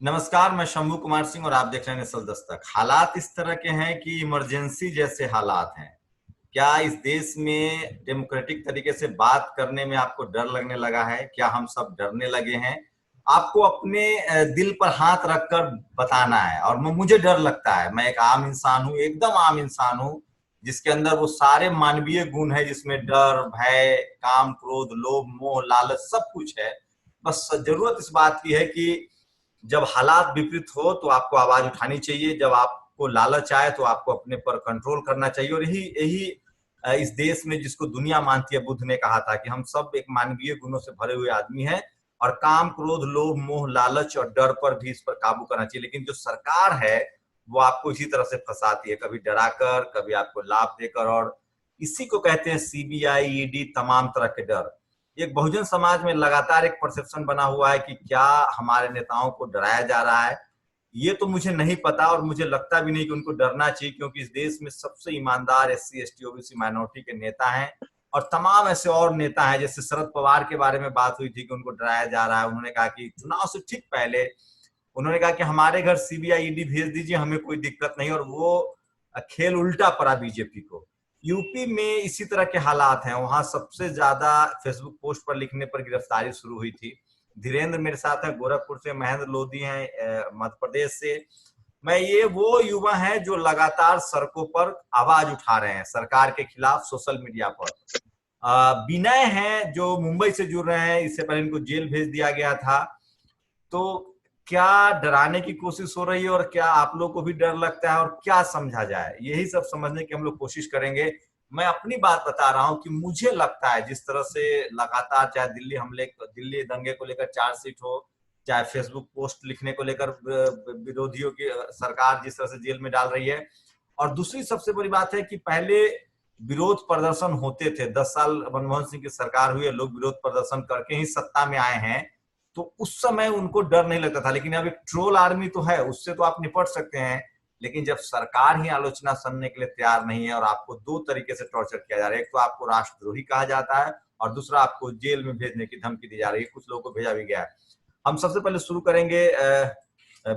नमस्कार, मैं शंभू कुमार सिंह और आप देख रहे हैं नेशनल दस्तक। हालात इस तरह के हैं कि इमरजेंसी जैसे हालात हैं। क्या इस देश में डेमोक्रेटिक तरीके से बात करने में आपको डर लगने लगा है? क्या हम सब डरने लगे हैं? आपको अपने दिल पर हाथ रखकर बताना है। और मुझे डर लगता है। मैं एक आम इंसान हूँ, एकदम आम इंसान हूँ, जिसके अंदर वो सारे मानवीय गुण है, जिसमें डर, भय, काम, क्रोध, लोभ, मोह, लालच सब कुछ है। बस जरूरत इस बात की है कि जब हालात विपरीत हो तो आपको आवाज उठानी चाहिए। जब आपको लालच आए तो आपको अपने पर कंट्रोल करना चाहिए। और यही यही इस देश में जिसको दुनिया मानती है, बुद्ध ने कहा था कि हम सब एक मानवीय गुणों से भरे हुए आदमी हैं और काम, क्रोध, लोभ, मोह, लालच और डर पर भी इस पर काबू करना चाहिए। लेकिन जो सरकार है वो आपको इसी तरह से फंसाती है, कभी डराकर, कभी आपको लाभ देकर। और इसी को कहते हैं सीबीआई, ईडी, तमाम तरह के डर। एक बहुजन समाज में लगातार एक परसेप्शन बना हुआ है कि क्या हमारे नेताओं को डराया जा रहा है। ये तो मुझे नहीं पता और मुझे लगता भी नहीं कि उनको डरना चाहिए, क्योंकि इस देश में सबसे ईमानदार एससी, एसटी, ओबीसी, माइनॉरिटी के नेता हैं। और तमाम ऐसे और नेता हैं, जैसे शरद पवार के बारे में बात हुई थी कि उनको डराया जा रहा है। उन्होंने कहा कि चुनाव से ठीक पहले उन्होंने कहा कि हमारे घर सीबीआई, ईडी भेज दीजिए, हमें कोई दिक्कत नहीं। और वो खेल उल्टा पड़ा बीजेपी को। यूपी में इसी तरह के हालात हैं। वहां सबसे ज्यादा फेसबुक पोस्ट पर लिखने पर गिरफ्तारी शुरू हुई थी। धीरेन्द्र मेरे साथ है, गोरखपुर से। महेंद्र लोधी हैं मध्य प्रदेश से। मैं ये वो युवा हैं जो लगातार सड़कों पर आवाज उठा रहे हैं सरकार के खिलाफ, सोशल मीडिया पर। विनय हैं जो मुंबई से जुड़ रहे हैं। इससे पहले इनको जेल भेज दिया गया था। तो क्या डराने की कोशिश हो रही है और क्या आप लोग को भी डर लगता है, और क्या समझा जाए, यही सब समझने की हम लोग कोशिश करेंगे। मैं अपनी बात बता रहा हूं कि मुझे लगता है जिस तरह से लगातार, चाहे दिल्ली दंगे को लेकर चार्जशीट हो, चाहे फेसबुक पोस्ट लिखने को लेकर विरोधियों की सरकार जिस तरह से जेल में डाल रही है। और दूसरी सबसे बड़ी बात है कि पहले विरोध प्रदर्शन होते थे। 10 साल मनमोहन सिंह की सरकार हुई है, लोग विरोध प्रदर्शन करके ही सत्ता में आए हैं। तो उस समय उनको डर नहीं लगता था। लेकिन अब एक ट्रोल आर्मी तो है, उससे तो आप निपट सकते हैं। लेकिन जब सरकार ही आलोचना सुनने के लिए तैयार नहीं है और आपको दो तरीके से टॉर्चर किया जा रहा है, एक तो आपको राष्ट्रद्रोही कहा जाता है और दूसरा आपको जेल में भेजने की धमकी दी जा रही है। कुछ लोगों को भेजा भी गया है। हम सबसे पहले शुरू करेंगे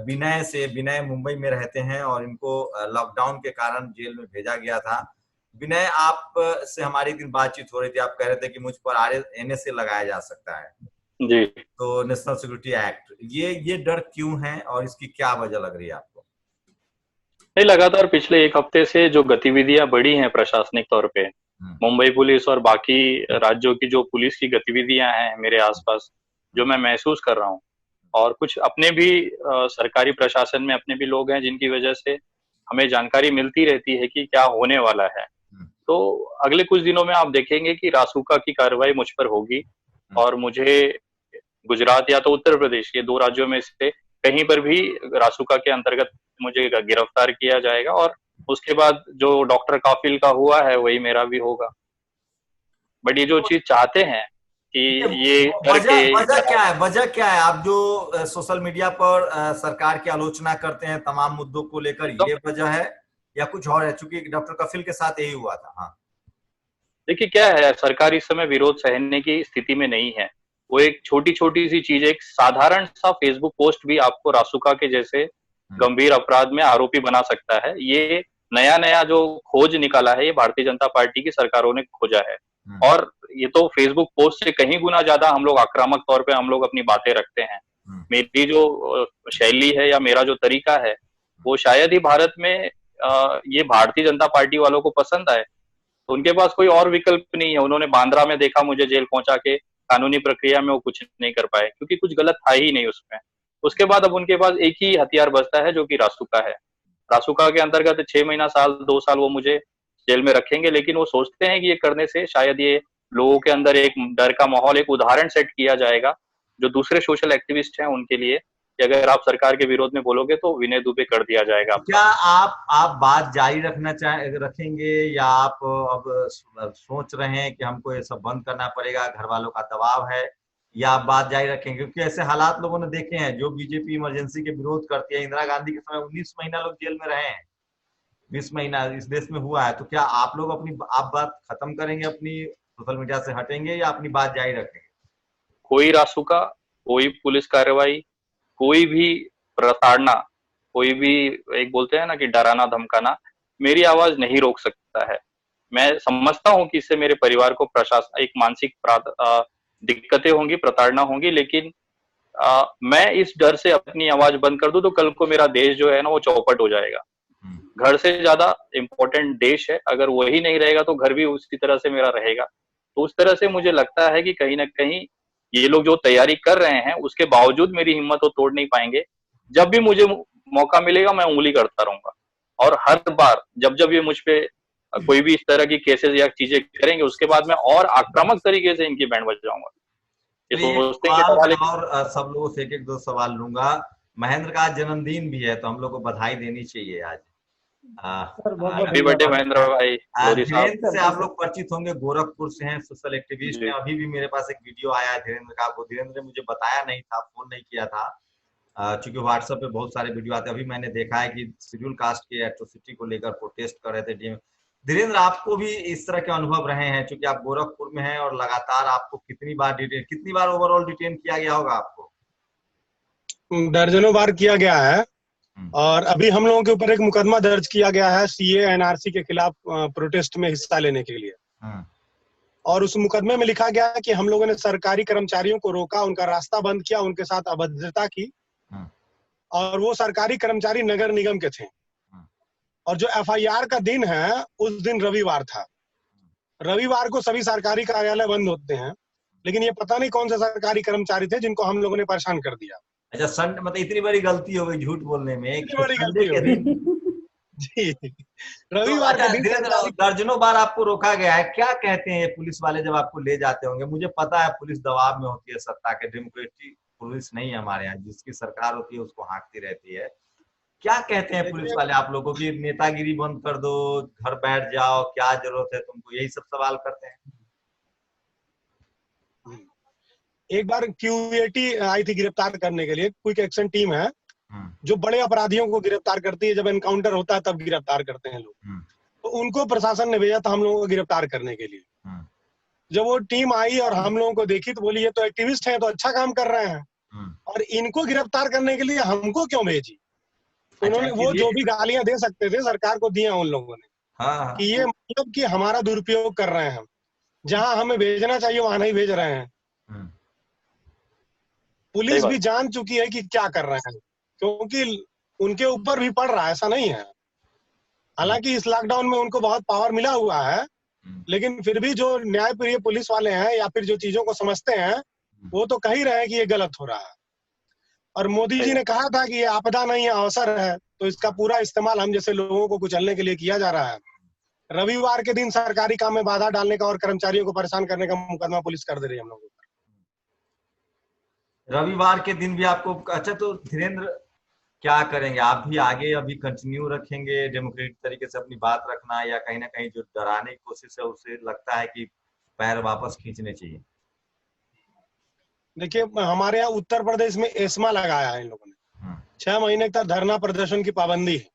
विनय से। विनय मुंबई में रहते हैं और इनको लॉकडाउन के कारण जेल में भेजा गया था। विनय, आप से हमारी एक दिन बातचीत हो रही थी। आप कह रहे थे कि मुझ पर एनएसए लगाया जा सकता है, जी। तो नेशनल सिक्योरिटी एक्ट। ये डर क्यों है और इसकी क्या वजह लग रही है आपको? नहीं, लगातार पिछले एक हफ्ते से जो गतिविधियां बढ़ी हैं प्रशासनिक तौर पे, हम्म। मुंबई पुलिस और बाकी राज्यों की जो पुलिस की गतिविधियां हैं मेरे आसपास, जो मैं महसूस कर रहा हूँ। और कुछ अपने भी सरकारी प्रशासन में अपने भी लोग हैं जिनकी वजह से हमें जानकारी मिलती रहती है कि क्या होने वाला है। हम्म। तो अगले कुछ दिनों में आप देखेंगे कि रासुका की कार्रवाई मुझ पर होगी हम्म। और मुझे गुजरात या तो उत्तर प्रदेश, ये दो राज्यों में से कहीं पर भी रासुका के अंतर्गत मुझे गिरफ्तार किया जाएगा और उसके बाद जो डॉक्टर काफिल का हुआ है वही मेरा भी होगा। बट ये जो तो चीज चाहते हैं कि ये ये वजह करके वजह क्या है? वजह क्या है? आप जो सोशल मीडिया पर सरकार की आलोचना करते हैं तमाम मुद्दों को लेकर, तो ये वजह है या कुछ और है? चूंकि डॉक्टर कफिल के साथ यही हुआ था। हाँ। देखिए क्या है, सरकार इस समय विरोध सहने की स्थिति में नहीं है। वो एक छोटी छोटी सी चीज, एक साधारण सा फेसबुक पोस्ट भी आपको रासुका के जैसे हम्म। गंभीर अपराध में आरोपी बना सकता है। ये नया नया जो खोज निकाला है, ये भारतीय जनता पार्टी की सरकारों ने खोजा है। हम्म। और ये तो फेसबुक पोस्ट से कहीं गुना ज्यादा हम लोग आक्रामक तौर पे हम लोग अपनी बातें रखते हैं। हम्म। मेरी जो शैली है या मेरा जो तरीका है, वो शायद ही भारत में ये भारतीय जनता पार्टी वालों को पसंद आए। तो उनके पास कोई और विकल्प नहीं है। उन्होंने बांद्रा में देखा मुझे जेल पहुंचा के, कानूनी प्रक्रिया में वो कुछ नहीं कर पाए क्योंकि कुछ गलत था ही नहीं उसमें। उसके बाद अब उनके पास एक ही हथियार बचता है जो कि रासुका है। रासुका के अंतर्गत 6 महीना, साल, 2 साल वो मुझे जेल में रखेंगे, लेकिन वो सोचते हैं कि ये करने से शायद ये लोगों के अंदर एक डर का माहौल, एक उदाहरण सेट किया जाएगा जो दूसरे सोशल एक्टिविस्ट हैं उनके लिए, कि अगर आप सरकार के विरोध में बोलोगे तो विनय दुबे कर दिया जाएगा तो क्या आपका। आप बात जारी रखेंगे, या आप अब सोच रहे हैं कि हमको ये सब बंद करना पड़ेगा, घर वालों का दबाव है, या आप बात जारी रखेंगे? क्योंकि ऐसे हालात लोगों ने देखे हैं। जो बीजेपी इमरजेंसी के विरोध करती है, इंदिरा गांधी के समय 19 महीना लोग जेल में रहे हैं। 20 महीना इस देश में हुआ है। तो क्या आप लोग आप बात खत्म करेंगे, अपनी सोशल मीडिया से हटेंगे, या अपनी बात जारी रखेंगे? कोई रासुका, कोई पुलिस कार्रवाई, कोई भी प्रताड़ना, कोई भी एक बोलते हैं ना कि डराना धमकाना मेरी आवाज नहीं रोक सकता है। मैं समझता हूँ कि इससे मेरे परिवार को प्रशासन एक मानसिक दिक्कतें होंगी, प्रताड़ना होंगी, लेकिन मैं इस डर से अपनी आवाज बंद कर दूं तो कल को मेरा देश जो है ना वो चौपट हो जाएगा। घर से ज्यादा इम्पोर्टेंट देश है, अगर वही नहीं रहेगा तो घर भी उसी तरह से मेरा रहेगा। तो उस तरह से मुझे लगता है कि कहीं ना कहीं ये लोग जो तैयारी कर रहे हैं उसके बावजूद मेरी हिम्मत वो तोड़ नहीं पाएंगे। जब भी मुझे मौका मिलेगा मैं उंगली करता रहूंगा, और हर बार जब जब ये मुझ पे कोई भी इस तरह की केसेस या चीजें करेंगे उसके बाद मैं और आक्रामक तरीके से इनकी बैंड बजाऊंगा। ये एक सोचते हैं कि सवाल सवाल और सब लोगों से एक दो सवाल लूंगा। महेंद्र का आज जन्मदिन भी है तो हम लोग को बधाई देनी चाहिए आज। सर बहुत बहुत हैप्पी बर्थडे धन्यवाद। महेंद्र भाई लोधी साहब। धीरेन्द्र से आप लोग परिचित होंगे, गोरखपुर से हैं, सोशल एक्टिविस्ट हैं। अभी भी मेरे पास एक वीडियो आया है धीरेन्द्र का, वो धीरेन्द्र ने मुझे बताया नहीं था, फोन नहीं किया था, चूंकि व्हाट्सएप पे बहुत सारे वीडियो आते हैं। अभी मैंने देखा है कि शेड्यूल कास्ट के एट्रोसिटी को लेकर प्रोटेस्ट कर रहे थे। धीरेन्द्र, आपको भी इस तरह के अनुभव रहे हैं, चूंकि आप गोरखपुर में हैं और लगातार आपको कितनी बार ओवरऑल डिटेन किया गया होगा आपको? दर्जनों बार किया गया है, और अभी हम लोगों के ऊपर एक मुकदमा दर्ज किया गया है सीए एनआरसी के खिलाफ प्रोटेस्ट में हिस्सा लेने के लिए। और उस मुकदमे में लिखा गया है कि हम लोगों ने सरकारी कर्मचारियों को रोका, उनका रास्ता बंद किया, उनके साथ अभद्रता की, और वो सरकारी कर्मचारी नगर निगम के थे। और जो एफआईआर का दिन है उस दिन रविवार था। रविवार को सभी सरकारी कार्यालय बंद होते हैं, लेकिन ये पता नहीं कौन से सरकारी कर्मचारी थे जिनको हम लोगों ने परेशान कर दिया। अच्छा, संडे मतलब इतनी बड़ी गलती हो गई झूठ बोलने में, इतनी बड़ी गलती के हो दिन जी, रविवार तो के दिन दर्जनों बार आपको रोका गया है। क्या कहते हैं ये पुलिस वाले जब आपको ले जाते होंगे? मुझे पता है पुलिस दबाव में होती है सत्ता के, डेमोक्रेटिक पुलिस नहीं है हमारे यहाँ, जिसकी सरकार होती है उसको हाँकती रहती है। क्या कहते हैं पुलिस वाले आप लोगों की? नेतागिरी बंद कर दो, घर बैठ जाओ, क्या जरूरत है तुमको, यही सब सवाल करते हैं? एक बार क्यूएटी आई थी गिरफ्तार करने के लिए, क्विक एक्शन टीम है जो बड़े अपराधियों को गिरफ्तार करती है, जब एनकाउंटर होता है तब गिरफ्तार करते हैं लोग। तो उनको प्रशासन ने भेजा था हम लोगों को गिरफ्तार करने के लिए। जब वो टीम आई और हम लोगों को देखी तो बोली ये तो एक्टिविस्ट हैं, तो अच्छा काम कर रहे हैं, और इनको गिरफ्तार करने के लिए हमको क्यों भेजी? तो उन्होंने वो जो भी गालियां दे सकते थे सरकार को दिया उन लोगों ने, कि ये मतलब कि हमारा दुरुपयोग कर रहे हैं, जहां हमें भेजना चाहिए वहां नहीं भेज रहे हैं। पुलिस भी जान चुकी है कि क्या कर रहे हैं, क्योंकि उनके ऊपर भी पड़ रहा है, ऐसा नहीं है। हालांकि इस लॉकडाउन में उनको बहुत पावर मिला हुआ है, लेकिन फिर भी जो न्यायप्रिय पुलिस वाले हैं या फिर जो चीजों को समझते हैं वो तो कह ही रहे हैं कि ये गलत हो रहा है। और मोदी जी ने कहा था कि ये आपदा नहीं है, अवसर है, तो इसका पूरा इस्तेमाल हम जैसे लोगों को कुचलने के लिए किया जा रहा है। रविवार के दिन सरकारी काम में बाधा डालने का और कर्मचारियों को परेशान करने का मुकदमा पुलिस कर दे रही है हम लोगों को। रविवार के दिन भी आपको? अच्छा, तो धीरेन्द्र क्या करेंगे आप भी आगे? अभी कंटिन्यू रखेंगे डेमोक्रेटिक तरीके से अपनी बात रखना, या कहीं ना कहीं जो डराने की कोशिश है उसे लगता है कि पैर वापस खींचने चाहिए? देखिए, हमारे यहाँ उत्तर प्रदेश में एस्मा लगाया है इन लोगों ने, 6 महीने तक धरना प्रदर्शन की पाबंदी है।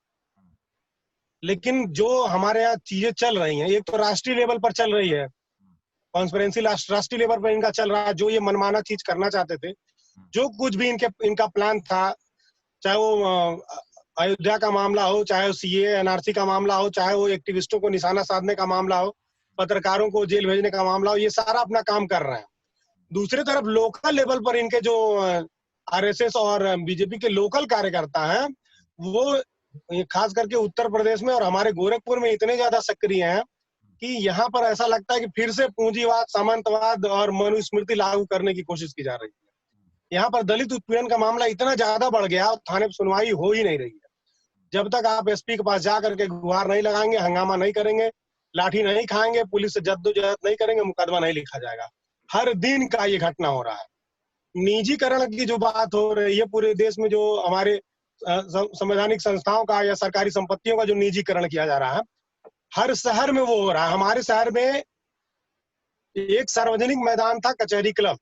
लेकिन जो हमारे यहाँ चीजें चल रही हैं, एक तो राष्ट्रीय लेवल पर चल रही है, कॉन्स्पिरेंसी राष्ट्रीय लेवल पर इनका चल रहा है। जो ये मनमाना चीज करना चाहते थे, जो कुछ भी इनका प्लान था, चाहे वो अयोध्या का मामला हो, चाहे वो सीए एनआरसी का मामला हो, चाहे वो एक्टिविस्टों को निशाना साधने का मामला हो, पत्रकारों को जेल भेजने का मामला हो, ये सारा अपना काम कर रहे हैं। दूसरी तरफ लोकल लेवल पर इनके जो आरएसएस और बीजेपी के लोकल कार्यकर्ता हैं, वो खास करके उत्तर प्रदेश में और हमारे गोरखपुर में इतने ज्यादा सक्रिय हैं कि यहाँ पर ऐसा लगता है कि फिर से पूंजीवाद, सामंतवाद और मनुस्मृति लागू करने की कोशिश की जा रही है। यहाँ पर दलित उत्पीड़न का मामला इतना ज्यादा बढ़ गया, थाने पर सुनवाई हो ही नहीं रही है। जब तक आप एसपी के पास जा करके गुहार नहीं लगाएंगे, हंगामा नहीं करेंगे, लाठी नहीं खाएंगे, पुलिस से जद्दोजहद नहीं करेंगे, मुकदमा नहीं लिखा जाएगा। हर दिन का ये घटना हो रहा है। निजीकरण की जो बात हो रही है पूरे देश में, जो हमारे संवैधानिक संस्थाओं का या सरकारी संपत्तियों का जो निजीकरण किया जा रहा है, हर शहर में वो हो रहा है। हमारे शहर में एक सार्वजनिक मैदान था, कचहरी क्लब।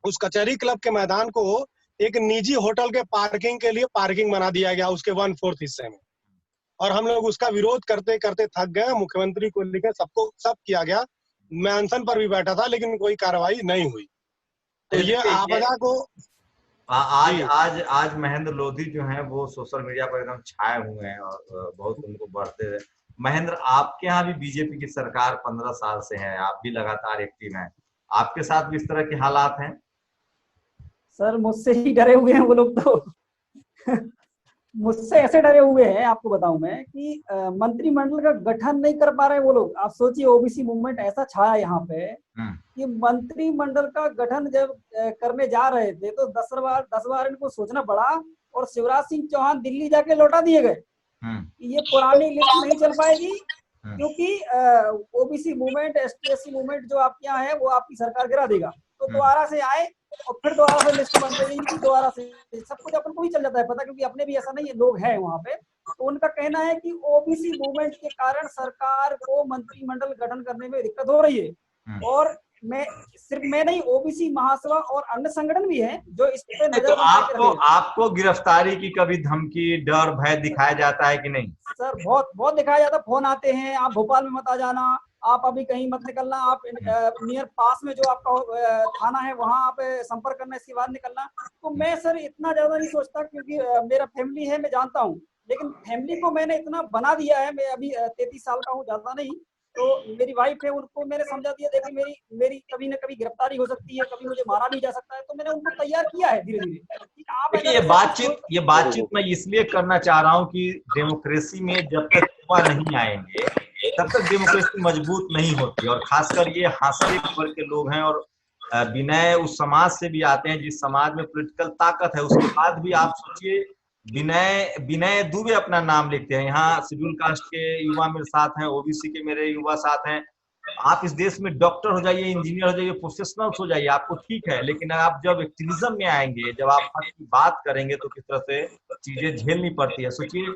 उस कचहरी क्लब के मैदान को एक निजी होटल के पार्किंग के लिए पार्किंग बना दिया गया, उसके 1/4 हिस्से में। और हम लोग उसका विरोध करते करते थक गए, मुख्यमंत्री को लिखे, सब किया गया। मैं अनशन पर भी बैठा था, लेकिन कोई कार्रवाई नहीं हुई। तो ये आपदा को आज आज आज महेंद्र लोधी जो हैं वो सोशल मीडिया पर एकदम छाए हुए हैं और बहुत उनको बढ़ते हैं। महेंद्र, आपके यहाँ भी बीजेपी की सरकार 15 साल से है, आप भी लगातार एक्टिव हैं, आपके साथ भी इस तरह के हालात हैं? सर मुझसे ही डरे हुए हैं वो लोग तो मुझसे ऐसे डरे हुए हैं, आपको बताऊं मैं कि मंत्रिमंडल का गठन नहीं कर पा रहे वो लोग। आप सोचिए, ओबीसी मूवमेंट ऐसा छाया यहाँ पे कि मंत्रिमंडल का गठन जब करने जा रहे थे तो 10 बार इनको सोचना पड़ा और शिवराज सिंह चौहान दिल्ली जाके लौटा दिए गए। ये पुरानी लिस्ट नहीं चल पाएगी क्योंकि ओबीसी मूवमेंट, एसटी मूवमेंट जो आपके यहाँ है वो आपकी सरकार गिरा देगा। तो दोबारा से आए और फिर दोबारा से लिस्ट बन रही थी, दोबारा से सब कुछ अपन को भी चल जाता है पता, क्योंकि अपने भी ऐसा नहीं है, लोग हैं वहाँ पे। तो उनका कहना है कि ओबीसी मूवमेंट के कारण सरकार को मंत्रिमंडल गठन करने में दिक्कत हो रही है। और मैं नहीं, ओबीसी महासभा और अन्य संगठन भी हैं जो इस पे नजर तो आपको गिरफ्तारी की कभी धमकी, डर, भय दिखाया जाता है कि नहीं? सर बहुत दिखाया जाता, फोन आते हैं, आप भोपाल में मत आ जाना, आप अभी कहीं मत निकलना, आप नियर पास में जो आपका थाना है वहां आप संपर्क करना, इसके बाद निकलना। तो मैं सर इतना ज्यादा नहीं सोचता क्योंकि मेरा फैमिली है, मैं जानता हूँ, लेकिन फैमिली को मैंने इतना बना दिया है, मैं अभी 33 साल का हूँ, ज्यादा नहीं। तो मेरी वाइफ है, उनको मैंने समझा दिया, देखिए मेरी कभी न कभी गिरफ्तारी हो सकती है, कभी मुझे मारा भी जा सकता है। तो मैंने उनको तैयार किया है धीरे धीरे। आप ये बातचीत मैं इसलिए करना चाह रहा हूँ कि डेमोक्रेसी में जब तक युवा नहीं आएंगे तब तक डेमोक्रेसी मजबूत नहीं होती। और खासकर ये हासिल वर्ग के लोग हैं और विनय उस समाज से भी आते हैं जिस समाज में पॉलिटिकल ताकत है। उसके बाद भी आप सोचिए, विनय दुबे अपना नाम लिखते हैं, यहाँ शेड्यूल कास्ट के युवा मेरे साथ हैं, ओबीसी के मेरे युवा साथ हैं। आप इस देश में डॉक्टर हो जाइए, इंजीनियर हो जाइए, प्रोफेशनल्स हो जाइए, आपको ठीक है, लेकिन आप जब एक्टिविज्म में आएंगे, जब आप हक की बात करेंगे तो किस तरह से चीजें झेलनी पड़ती है। सोचिए,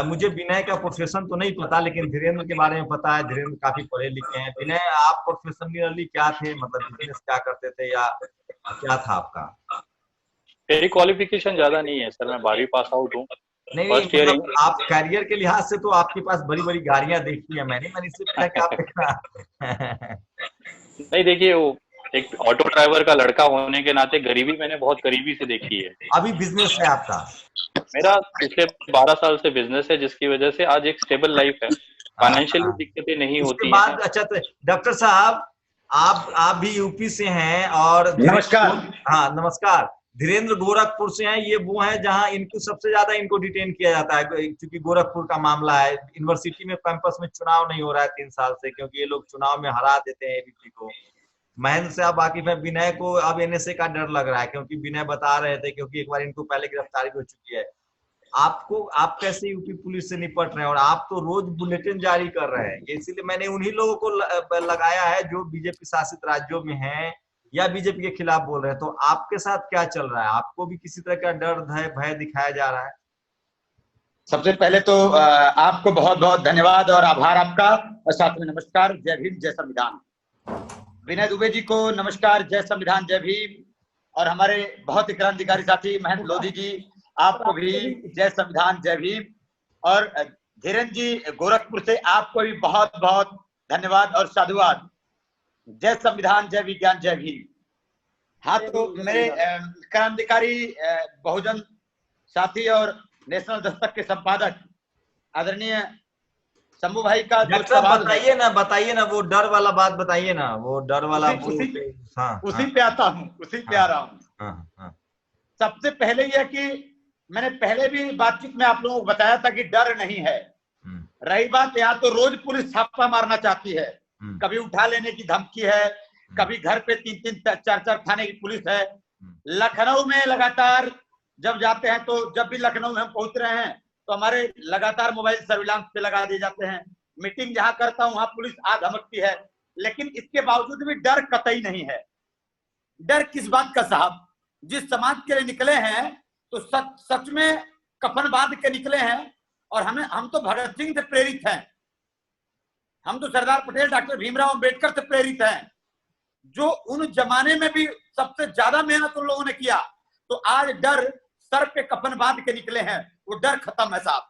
मुझे विनय का प्रोफेशन तो नहीं पता, लेकिन धीरेन्द्र के बारे में पता है, धीरेन्द्र काफी पढ़े लिखे हैं। विनय, आप प्रोफेशनली क्या थे, मतलब बिजनेस क्या करते थे या क्या था आपका? मेरी क्वालिफिकेशन ज्यादा नहीं है सर, मैं 12वीं पास आउट हूँ। नहीं, मतलब आप करियर के लिहाज से तो आपके पास बड़ी बड़ी गाड़ियां देखी है मैंने इससे पूछा कि आप नहीं, देखिए वो एक ऑटो ड्राइवर का लड़का होने के नाते गरीबी मैंने बहुत करीबी से देखी है। अभी बिजनेस है आपका? मेरा पिछले 12 साल से बिजनेस है, जिसकी वजह से आज एक स्टेबल लाइफ है, फाइनेंशियली दिक्कतें नहीं होती हैं। अच्छा, तो डॉक्टर साहब, आप भी यूपी से हैं और नमस्कार। हाँ नमस्कार। धीरेन्द्र गोरखपुर से हैं, ये वो हैं जहां इनको सबसे ज्यादा डिटेन किया जाता है, क्योंकि गोरखपुर का मामला है। यूनिवर्सिटी में कैंपस में चुनाव नहीं हो रहा है 3 साल से, क्योंकि ये लोग चुनाव में हरा देते हैं एबीपी को। महेंद्र से आप वाकिफ है, विनय को अब एनएसए का डर लग रहा है, क्योंकि विनय बता रहे थे क्योंकि एक बार इनको पहले गिरफ्तारी हो चुकी है। आप कैसे यूपी पुलिस से निपट रहे हैं? और आप तो रोज बुलेटिन जारी कर रहे हैं, इसीलिए मैंने उन्हीं लोगों को लगाया है जो बीजेपी शासित राज्यों में हैं या बीजेपी के खिलाफ बोल रहे हैं। तो आपके साथ क्या चल रहा है? आपको भी किसी तरह का डर भय दिखाया जा रहा है? सबसे पहले तो आपको बहुत बहुत धन्यवाद और आभार आपका, और साथ में नमस्कार, जय भीम जय संविधान। विनय दुबे जी को नमस्कार, जय संविधान जय भीम। और हमारे बहुत ही क्रांतिकारी साथी महेंद्र लोधी जी, आपको भी जय संविधान जय भीम। और धीरेन्द्र जी गोरखपुर से, आपको भी बहुत बहुत धन्यवाद और साधुवाद। जय संविधान जय विज्ञान जय भीम। हाँ, तो मेरे क्रांतिकारी बहुजन साथी और नेशनल दस्तक के संपादक आदरणीय शंभू भाई का जो सवाल बताइए ना वो डर वाला बात बताइए ना, वो डर वाला उसी पे आता हूँ, उसी पे आ रहा हूँ। सबसे पहले यह कि मैंने पहले भी बातचीत में आप लोगों को बताया था कि डर नहीं है। रही बात, यहाँ तो रोज पुलिस छापा मारना चाहती है, कभी उठा लेने की धमकी है, कभी घर पे 3-3 4-4 थाने की पुलिस है। लखनऊ में लगातार जब जाते हैं, तो जब भी लखनऊ में हम पहुंच रहे हैं तो हमारे लगातार मोबाइल सर्विलांस पे लगा दिए जाते हैं। मीटिंग जहां करता हूं वहां पुलिस आ धमकती है, लेकिन इसके बावजूद भी डर कतई नहीं है। डर किस बात का साहब? जिस समाज के लिए निकले हैं तो सच में कफन बांध के निकले हैं। और हम तो भगत सिंह से प्रेरित हैं, हम तो सरदार पटेल, डॉक्टर भीमराव अंबेडकर से प्रेरित हैं, जो उन जमाने में भी सबसे ज्यादा मेहनत उन लोगों ने किया। तो आज डर सर पे कफन बांध के निकले हैं, वो डर खत्म है साहब।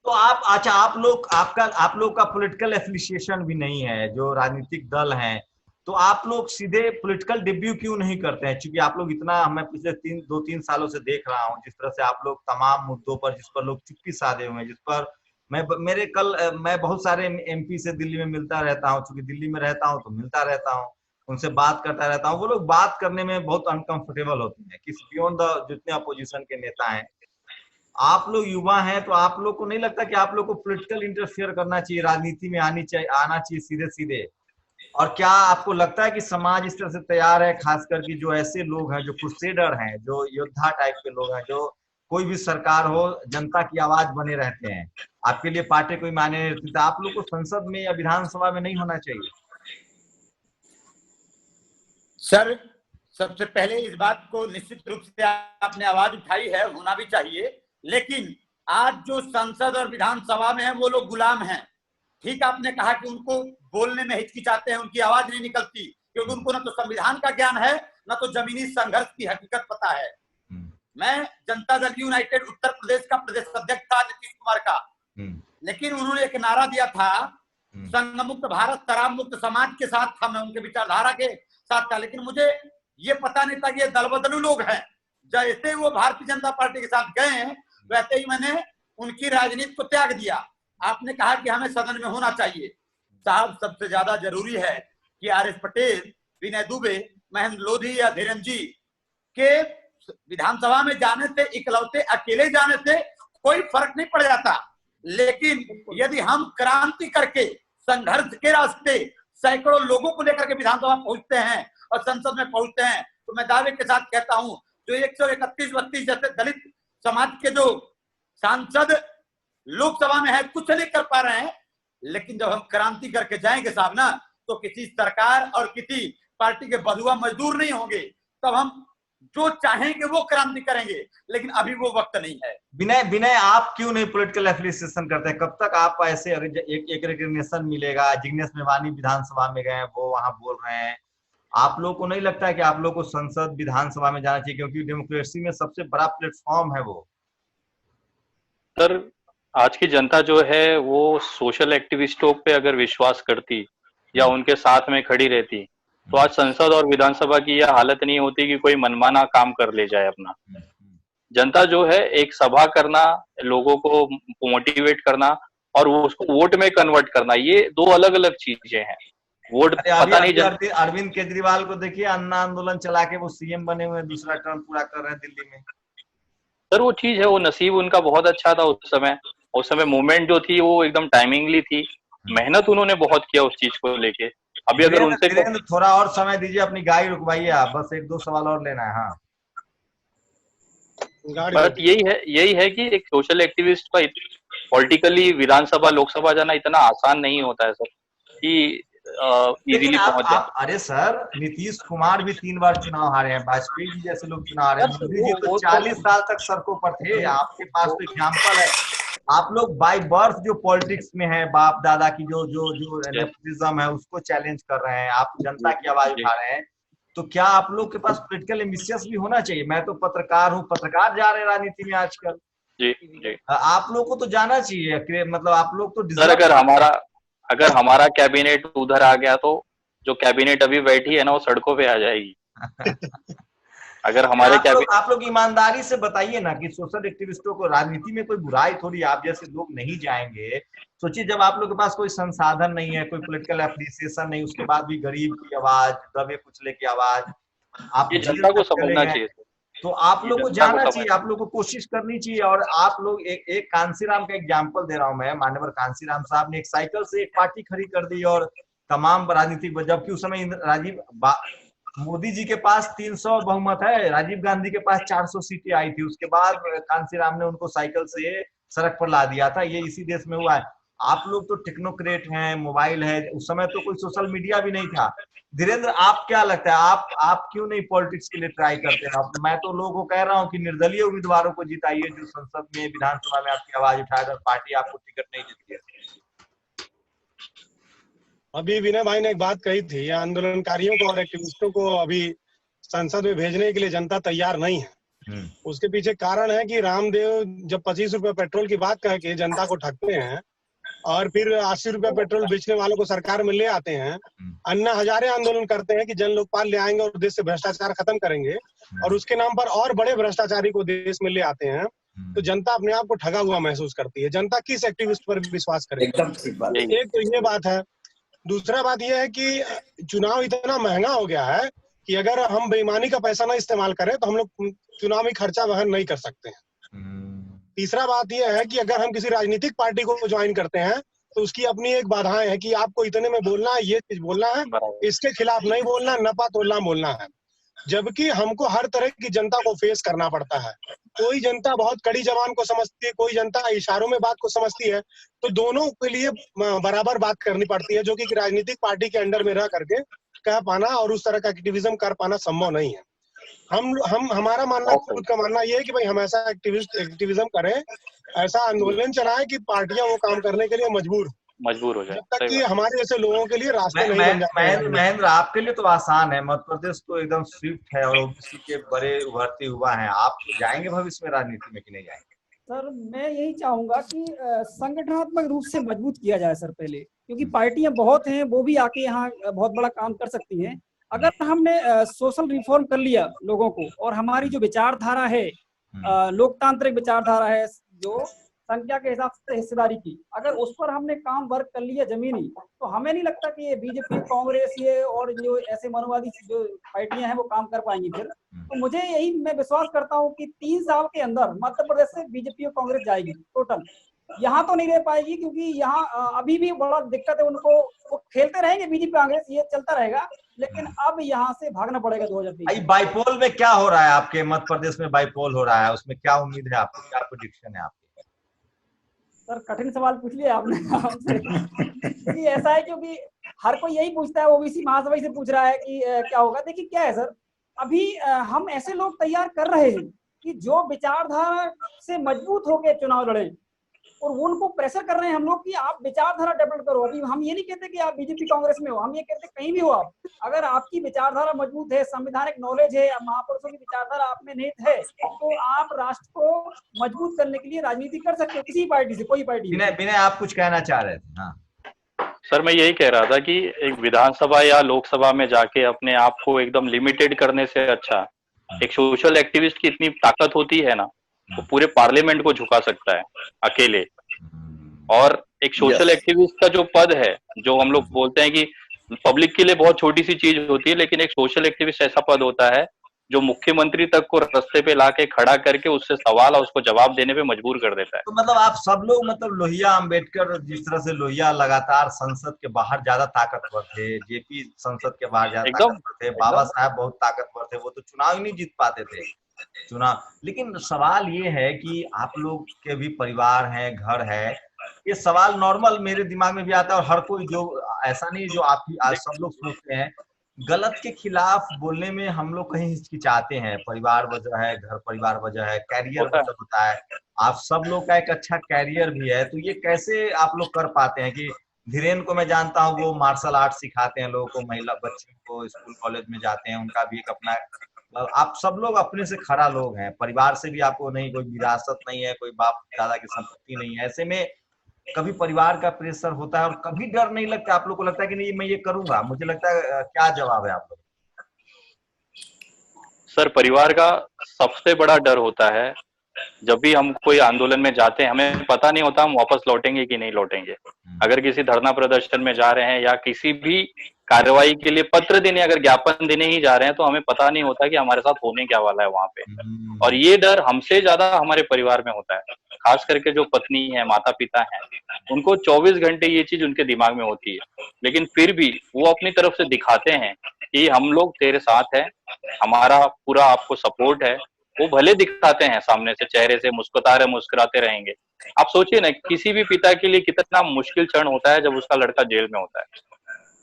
तो आप लोग का पॉलिटिकल एफिलिएशन भी नहीं है, जो राजनीतिक दल हैं, तो आप लोग सीधे पॉलिटिकल डेब्यू क्यों नहीं करते हैं? क्योंकि आप लोग इतना, मैं पिछले 2-3 सालों से देख रहा हूँ जिस तरह से आप लोग तमाम मुद्दों पर, जिस पर लोग चुप्पी साधे हुए हैं, जिस पर मैं बहुत सारे एमपी से दिल्ली में मिलता रहता हूँ, क्योंकि दिल्ली में रहता हूँ तो मिलता रहता हूँ, उनसे बात करता रहता हूँ। वो लोग बात करने में बहुत अनकंफर्टेबल होते हैं, किस बियॉन्ड द जितने अपोजिशन के नेता हैं। आप लोग युवा हैं, तो आप लोग को नहीं लगता कि आप लोग को पॉलिटिकल इंटरफेयर करना चाहिए, राजनीति में आना चाहिए सीधे सीधे? और क्या आपको लगता है कि समाज इस तरह से तैयार है, खासकर कि जो ऐसे लोग हैं, जो क्रूसेडर हैं, जो योद्धा टाइप के लोग हैं, जो कोई भी सरकार हो जनता की आवाज बने रहते हैं, आपके लिए पार्टी कोई मायने नहीं रखती, तो आप लोग को संसद में या विधानसभा में नहीं होना चाहिए? सर, सबसे पहले इस बात को निश्चित रूप से आपने आवाज उठाई है, होना भी चाहिए, लेकिन आज जो संसद और विधानसभा में है वो लोग गुलाम हैं। ठीक आपने कहा कि उनको बोलने में हिचकिचाते हैं, उनकी आवाज नहीं निकलती, क्योंकि उनको ना तो संविधान का ज्ञान है, ना तो जमीनी संघर्ष की हकीकत पता है। मैं जनता दल यूनाइटेड उत्तर प्रदेश का प्रदेश अध्यक्ष था नीतीश कुमार का, लेकिन उन्होंने एक नारा दिया था, संघ मुक्त भारत शराब मुक्त समाज के साथ था, मैं उनके विचारधारा के साथ था, लेकिन मुझे ये पता नहीं था कि ये दलबदलू लोग हैं। जैसे वो भारतीय जनता पार्टी के साथ गए वैसे ही मैंने उनकी राजनीति को त्याग दिया। आपने कहा कि हमें सदन में होना चाहिए। साहब, सबसे ज्यादा जरूरी है कि आर एस पटेल, विनय दुबे, महेंद्र लोधी या धीरेन्द्र जी के विधानसभा में जाने से, इकलौते अकेले जाने से कोई फर्क नहीं पड़ जाता, लेकिन यदि हम क्रांति करके संघर्ष के रास्ते सैकड़ों लोगों को लेकर के विधानसभा पहुंचते हैं और संसद में पहुंचते हैं, तो मैं दावे के साथ कहता हूं, जो 131-32 जैसे दलित समाज के जो सांसद लोकसभा में है कुछ नहीं कर पा रहे हैं, लेकिन जब हम क्रांति करके जाएंगे साहब ना, तो किसी सरकार और किसी पार्टी के बधुआ मजदूर नहीं होंगे, तब हम जो चाहेंगे वो क्रांति करेंगे, लेकिन अभी वो वक्त नहीं है। विनय, आप क्यों नहीं पॉलिटिकल एफिलिएशन करते हैं? कब तक आप ऐसे एक रिकग्निशन मिलेगा? जिग्नेश मेवानी विधानसभा में गए, वो वहां बोल रहे हैं, आप लोग को नहीं लगता है कि आप लोग को संसद विधानसभा में जाना चाहिए, क्योंकि डेमोक्रेसी में सबसे बड़ा प्लेटफॉर्म है वो? सर, आज की जनता जो है वो सोशल एक्टिविस्टों पे अगर विश्वास करती या उनके साथ में खड़ी रहती, तो आज संसद और विधानसभा की यह हालत नहीं होती कि कोई मनमाना काम कर ले जाए अपना। जनता जो है एक सभा करना, लोगों को मोटिवेट करना और उसको वोट में कन्वर्ट करना, ये दो अलग अलग चीजें हैं। वोट पता नहीं। अरविंद केजरीवाल को देखिए, अन्ना आंदोलन चला के वो सीएम बने हुए, दूसरा टर्म पूरा कर रहे हैं दिल्ली में। सर, वो चीज है, वो नसीब उनका बहुत अच्छा था उस समय मूवमेंट जो थी वो एकदम टाइमिंगली थी, मेहनत उन्होंने बहुत किया उस चीज को लेके। अभी अगर उनसे थोड़ा और समय दीजिए, अपनी गाड़ी रुकवाइए आप, बस 1-2 सवाल और लेना है। हाँ, बात यही है कि एक सोशल एक्टिविस्ट का पॉलिटिकली विधानसभा लोकसभा जाना इतना आसान नहीं होता है सर, कि इजीली पहुंच जाए। अरे सर, नीतीश कुमार भी 3 बार चुनाव हारे हैं, वाजपेयी जी जैसे लोग चुनाव हारे हैं, मोदी जी तो 40 साल तक सड़कों पर थे। आपके पास तो एग्जाम्पल है। आप लोग बाय बर्थ जो पॉलिटिक्स में है, बाप दादा की जो जो जो नेपोटिज्म है उसको चैलेंज कर रहे हैं, आप जनता की आवाज उठा रहे हैं, तो क्या आप लोग के पास पॉलिटिकल एम्बिशियस भी होना चाहिए? मैं तो पत्रकार हूँ, पत्रकार जा रहे हैं राजनीति में आजकल। जी, आप लोग को तो जाना चाहिए, मतलब आप लोग तो सर, अगर हमारा कैबिनेट उधर आ गया तो जो कैबिनेट अभी बैठी है ना वो सड़कों पे आ जाएगी। अगर हमारे आप लोग ईमानदारी से बताइए ना कि सोशल एक्टिविस्टों को, राजनीति में कोई बुराई थोड़ी, आप जैसे लोग नहीं जाएंगे। सोचिए, जब आप लोग के पास कोई संसाधन नहीं है, कोई पॉलिटिकल एप्रिसिएशन नहीं, उसके बाद भी गरीब की आवाज, दबे कुचले की आवाज, आप जनता को समझना चाहिए, तो आप लोग को जाना चाहिए, आप लोग को कोशिश करनी चाहिए। और आप लोग एक कांसीराम का एग्जाम्पल दे रहा हूं मैं, माननीय कांसीराम साहब ने एक साइकिल से एक पार्टी खड़ी कर दी और तमाम राजनीतिक, जबकि उस समय मोदी जी के पास 300 बहुमत है, राजीव गांधी के पास 400 सीटें आई थी, उसके बाद कांसीराम ने उनको साइकिल से सड़क पर ला दिया था। ये इसी देश में हुआ है। आप लोग तो टेक्नोक्रेट हैं, मोबाइल है, उस समय तो कोई सोशल मीडिया भी नहीं था। धीरेन्द्र, आप क्या लगता है, आप क्यों नहीं पॉलिटिक्स के लिए ट्राई करते हैं? मैं तो लोगों को कह रहा हूं कि निर्दलीय उम्मीदवारों को जिताइए, जो संसद में, विधानसभा में आपकी आवाज उठाए, अगर पार्टी आपको टिकट नहीं देती है। अभी विनय भाई ने एक बात कही थी, आंदोलनकारियों को और एक्टिविस्टों को अभी संसद में भेजने के लिए जनता तैयार नहीं है। उसके पीछे कारण है कि रामदेव जब 25 रुपए पेट्रोल की बात कह के जनता को ठगते हैं, और फिर 80 रुपया पेट्रोल बेचने वालों को सरकार में ले आते हैं। अन्ना हजारे आंदोलन करते हैं कि जन लोकपाल ले आएंगे और देश से भ्रष्टाचार खत्म करेंगे, और उसके नाम पर और बड़े भ्रष्टाचारी को देश में ले आते हैं। तो जनता अपने आप को ठगा हुआ महसूस करती है। जनता किस एक्टिविस्ट पर विश्वास करेगी? एकदम ठीक बात। एक तो ये बात है। दूसरा बात यह है कि चुनाव इतना महंगा हो गया है कि अगर हम बेईमानी का पैसा ना इस्तेमाल करें तो हम लोग चुनावी खर्चा वहन नहीं कर सकते हैं। तीसरा बात यह है कि अगर हम किसी राजनीतिक पार्टी को ज्वाइन करते हैं तो उसकी अपनी एक बाधाएं हैं कि आपको इतने में बोलना है, ये चीज बोलना है, इसके खिलाफ नहीं बोलना, नपा तोलना बोलना है। जबकि हमको हर तरह की जनता को फेस करना पड़ता है। कोई जनता बहुत कड़ी जबान को समझती है, कोई जनता इशारों में बात को समझती है। तो दोनों के लिए बराबर बात करनी पड़ती है, जो कि राजनीतिक पार्टी के अंडर में रह करके कह पाना और उस तरह का एक्टिविज्म कर पाना संभव नहीं है। हमारा मानना, खुद का मानना ये है कि भाई हम ऐसा एक्टिविज्म करें, ऐसा आंदोलन चलाएं कि पार्टियां वो काम करने के लिए मजबूर हो जाए, जब तक कि हमारे जैसे लोगों के लिए रास्ते नहीं बन जाते। महेंद्र, आपके लिए तो आसान है, मध्य प्रदेश तो एकदम स्विफ्ट है और ओबीसी के बड़े उभरते हुआ है। आप जाएंगे भविष्य में राजनीति में कि नहीं जाएंगे? सर मैं यही चाहूंगा कि संगठनात्मक रूप से मजबूत किया जाए सर पहले, क्योंकि पार्टियां बहुत हैं, वो भी आके यहाँ बहुत बड़ा काम कर सकती हैं। अगर हमने सोशल रिफॉर्म कर लिया लोगों को, और हमारी जो विचारधारा है, लोकतांत्रिक विचारधारा है, जो संख्या के हिसाब से हिस्सेदारी की, अगर उस पर हमने काम वर्क कर लिया जमीनी, तो हमें नहीं लगता कि ये बीजेपी, कांग्रेस, ये और जो ऐसे मनोवादी जो पार्टियां हैं वो काम कर पाएंगी फिर। तो मुझे यही, मैं विश्वास करता हूँ कि 3 साल के अंदर मध्य प्रदेश से बीजेपी और कांग्रेस जाएगी टोटल। यहाँ तो नहीं रह पाएगी, क्योंकि यहाँ अभी भी बड़ा दिक्कत है उनको। वो खेलते रहेंगे बीजेपी कांग्रेस, ये चलता रहेगा, लेकिन अब यहाँ से भागना पड़ेगा 2023। बाईपोल में क्या हो रहा है आपके मध्य प्रदेश में? बाईपोल हो रहा है, उसमें क्या उम्मीद है आपको, क्या प्रेडिक्शन है आपकी? सर कठिन सवाल पूछ लिया आपने हमसे। क्योंकि ऐसा है, क्योंकि हर कोई यही पूछता है, ओबीसी महासभा से पूछ रहा है कि क्या होगा। देखिए क्या है सर, अभी हम ऐसे लोग तैयार कर रहे हैं कि जो विचारधारा से मजबूत होकर चुनाव लड़े, और उनको प्रेशर कर रहे हैं हम लोग कि आप विचारधारा डेवलप करो। अभी हम ये नहीं कहते कि आप बीजेपी कांग्रेस में हो, हम ये कहते कहीं भी हो आप, अगर आपकी विचारधारा मजबूत है, संवैधानिक नॉलेज है, महापुरुषों की विचारधारा आप में निहित है, तो आप राष्ट्र को मजबूत करने के लिए राजनीति कर सकते हो, किसी पार्टी से, कोई पार्टी। विनय आप कुछ कहना चाह रहे थे? हाँ सर, मैं यही कह रहा था कि एक विधानसभा या लोकसभा में जाके अपने आप को एकदम लिमिटेड करने से अच्छा, एक सोशल एक्टिविस्ट की इतनी ताकत होती है ना, वो पूरे पार्लियामेंट को झुका सकता है अकेले। और एक सोशल एक्टिविस्ट का जो पद है, जो हम लोग बोलते हैं कि पब्लिक के लिए बहुत छोटी सी चीज होती है, लेकिन एक सोशल एक्टिविस्ट ऐसा पद होता है जो मुख्यमंत्री तक को रास्ते पे लाके खड़ा करके उससे सवाल और उसको जवाब देने पे मजबूर कर देता है। तो मतलब आप सब लोग, मतलब लोहिया अंबेडकर, जिस तरह से लोहिया लगातार संसद के बाहर ज्यादा ताकतवर थे, जेपी संसद के बाहर ज्यादा ताकतवर थे, बाबा साहब बहुत ताकतवर थे, वो तो चुनाव ही नहीं जीत पाते थे चुनाव। लेकिन सवाल ये है कि आप लोग के भी परिवार है, घर है, ये सवाल नॉर्मल मेरे दिमाग में भी आता है, और हर कोई, जो ऐसा नहीं जो आप आज सब लोग सोचते हैं, गलत के खिलाफ बोलने में हम लोग कहीं हिचकिचाते हैं। परिवार वजह है, घर परिवार वजह है, कैरियर वजह होता है। आप सब लोग का एक अच्छा कैरियर भी है, तो ये कैसे आप लोग कर पाते हैं? कि धीरेन को मैं जानता हूँ, वो मार्शल आर्ट सिखाते हैं लोगों को, महिला बच्चों को स्कूल कॉलेज में जाते हैं, उनका भी एक अपना, आप सब लोग अपने से खरा लोग हैं, परिवार से भी आपको नहीं कोई विरासत नहीं है, कोई बाप दादा की संपत्ति नहीं है। ऐसे में कभी परिवार का प्रेशर होता है और कभी डर नहीं लगता? आप लोग को लगता है कि नहीं मैं ये करूंगा? मुझे लगता है, क्या जवाब है आप लोग? सर, परिवार का सबसे बड़ा डर होता है जब भी हम कोई आंदोलन में जाते हैं, हमें पता नहीं होता हम वापस लौटेंगे कि नहीं लौटेंगे। अगर किसी धरना प्रदर्शन में जा रहे हैं या किसी भी कार्रवाई के लिए पत्र देने, अगर ज्ञापन देने ही जा रहे हैं, तो हमें पता नहीं होता कि हमारे साथ होने क्या वाला है वहां पे। और ये डर हमसे ज्यादा हमारे परिवार में होता है, खास करके जो पत्नी है, माता पिता हैं, उनको 24 घंटे ये चीज उनके दिमाग में होती है। लेकिन फिर भी वो अपनी तरफ से दिखाते हैं कि हम लोग तेरे साथ हैं, हमारा पूरा आपको सपोर्ट है। वो भले दिखाते हैं सामने से, चेहरे से मुस्कुराते रहेंगे। आप सोचिए ना, किसी भी पिता के लिए कितना मुश्किल क्षण होता है जब उसका लड़का जेल में होता है।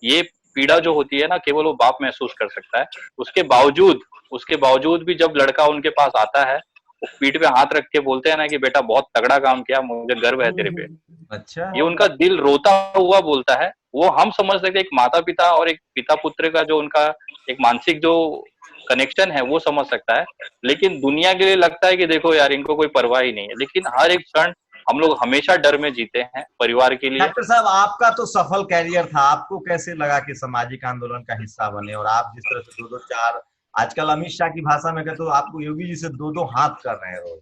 ये पीड़ा जो होती है ना, केवल वो बाप महसूस कर सकता है। उसके बावजूद भी जब लड़का उनके पास आता है, वो पीठ पे हाथ रख के बोलते हैं ना कि बेटा बहुत तगड़ा काम किया, मुझे गर्व है तेरे पे। अच्छा, ये उनका दिल रोता हुआ बोलता है। वो हम समझ सकते एक माता पिता और एक पिता पुत्र का जो उनका एक मानसिक जो कनेक्शन है वो समझ सकता है। लेकिन दुनिया के लिए लगता है कि देखो यार, इनको कोई परवाह ही नहीं है। लेकिन हर एक क्षण हम लोग हमेशा डर में जीते हैं परिवार के लिए। डॉक्टर साहब, आपका तो सफल कैरियर था, आपको कैसे लगा कि सामाजिक आंदोलन का हिस्सा बने, और आप जिस तरह से 2-2 4, आजकल अमित शाह की भाषा में कहते तो आपको योगी जी से 2-2 हाथ कर रहे हैं रोज।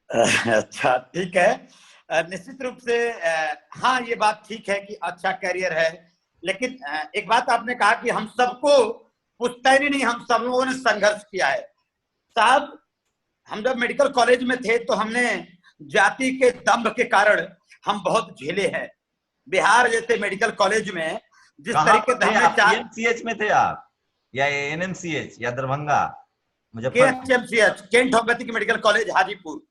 अच्छा, ठीक है। निश्चित रूप से हाँ, ये बात ठीक है कि अच्छा कैरियर है, लेकिन एक बात आपने कहा कि हम सबको पुश्तैनी नहीं, हम सब लोगों ने संघर्ष किया है। साहब, हम जब मेडिकल कॉलेज में थे तो हमने जाति के दंभ के कारण हम बहुत झेले हैं। बिहार जैसे मेडिकल कॉलेज में जिस तरीके से एमसीएच में थे आप, या एनएमसीएच, या Darbhanga, Muzaffarpur, Kent homeopathic medical college Hajipur.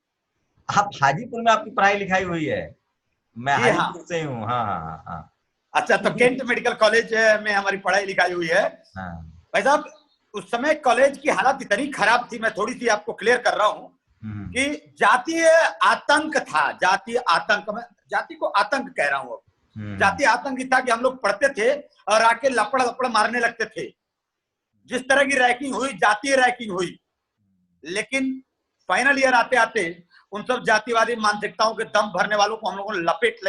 आप हाजीपुर में आपकी पढ़ाई लिखाई हुई है? मैं हाजीपुर से हूँ। हाँ। अच्छा, तो केंट मेडिकल कॉलेज में हमारी पढ़ाई लिखाई हुई है। भाई साहब, उस समय कॉलेज की हालत इतनी खराब थी, मैं थोड़ी सी आपको क्लियर कर रहा हूँ कि जातीय आतंक था। जातीय आतंक, मैं जाति को आतंक कह रहा हूँ, जातीय आतंक था कि हम लोग पढ़ते थे और आके लपड़ लपड़ मारने लगते थे। जिस तरह की रैंकिंग हुई, जातीय रैंकिंग हुई, लेकिन फाइनल ईयर आते आते उन सब जातिवादी मानसिकताओं के दम भरने वालों को हम लोगों ने लपेट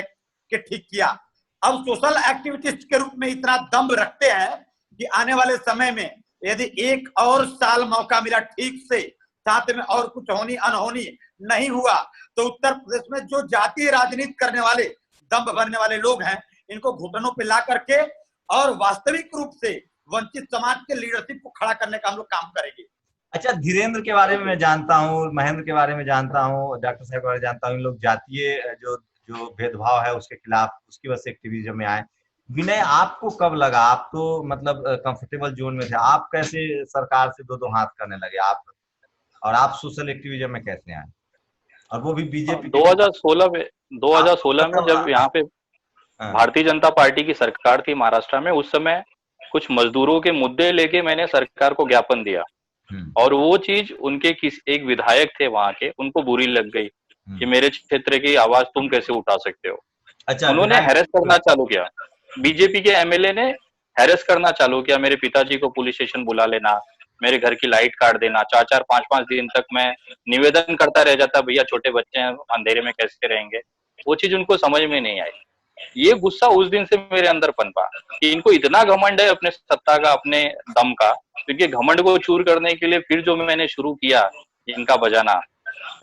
के ठीक किया। अब सोशल एक्टिविस्ट के रूप में इतना दम रखते हैं कि आने वाले समय में यदि एक और साल मौका मिला ठीक से, साथ में और कुछ होनी अनहोनी नहीं हुआ, तो उत्तर प्रदेश में जो जातीय राजनीति करने वाले, दम भरने वाले लोग हैं, इनको घुटनों पे ला करके और वास्तविक रूप से वंचित समाज के लीडरशिप को खड़ा करने का हम लोग काम करेंगे। अच्छा, धीरेन्द्र के बारे में मैं जानता हूँ, महेंद्र के बारे में जानता हूँ, डॉक्टर साहब के बारे में जानता हूँ, इन लोग जातीय जो भेदभाव है उसके खिलाफ, उसकी वजह से एक्टिविज्म में आए। विनय, आपको कब लगा? आप तो मतलब कंफर्टेबल जोन में थे, आप कैसे सरकार से 2-2 हाथ करने लगे आप, और आप सोशल एक्टिविज्म में कैसे आए, और वो भी बीजेपी? 2016 में जब यहाँ पे भारतीय जनता पार्टी की सरकार थी महाराष्ट्र में, उस समय कुछ मजदूरों के मुद्दे लेके मैंने सरकार को ज्ञापन दिया, और वो चीज उनके एक विधायक थे वहां के, उनको बुरी लग गई कि मेरे क्षेत्र की आवाज तुम कैसे उठा सकते हो। अच्छा, उन्होंने हैरेस करना चालू किया। बीजेपी के एमएलए ने हैरेस करना चालू किया, मेरे पिताजी को पुलिस स्टेशन बुला लेना, मेरे घर की लाइट काट देना। 4-4, 5-5 दिन तक मैं निवेदन करता रह जाता, भैया छोटे बच्चे हैं, अंधेरे में कैसे रहेंगे। वो चीज उनको समझ में नहीं आई। ये गुस्सा उस दिन से मेरे अंदर पनपा कि इनको इतना घमंड है अपने सत्ता का, अपने दम का, क्योंकि घमंड को चूर करने के लिए फिर जो मैंने शुरू किया इनका बजाना,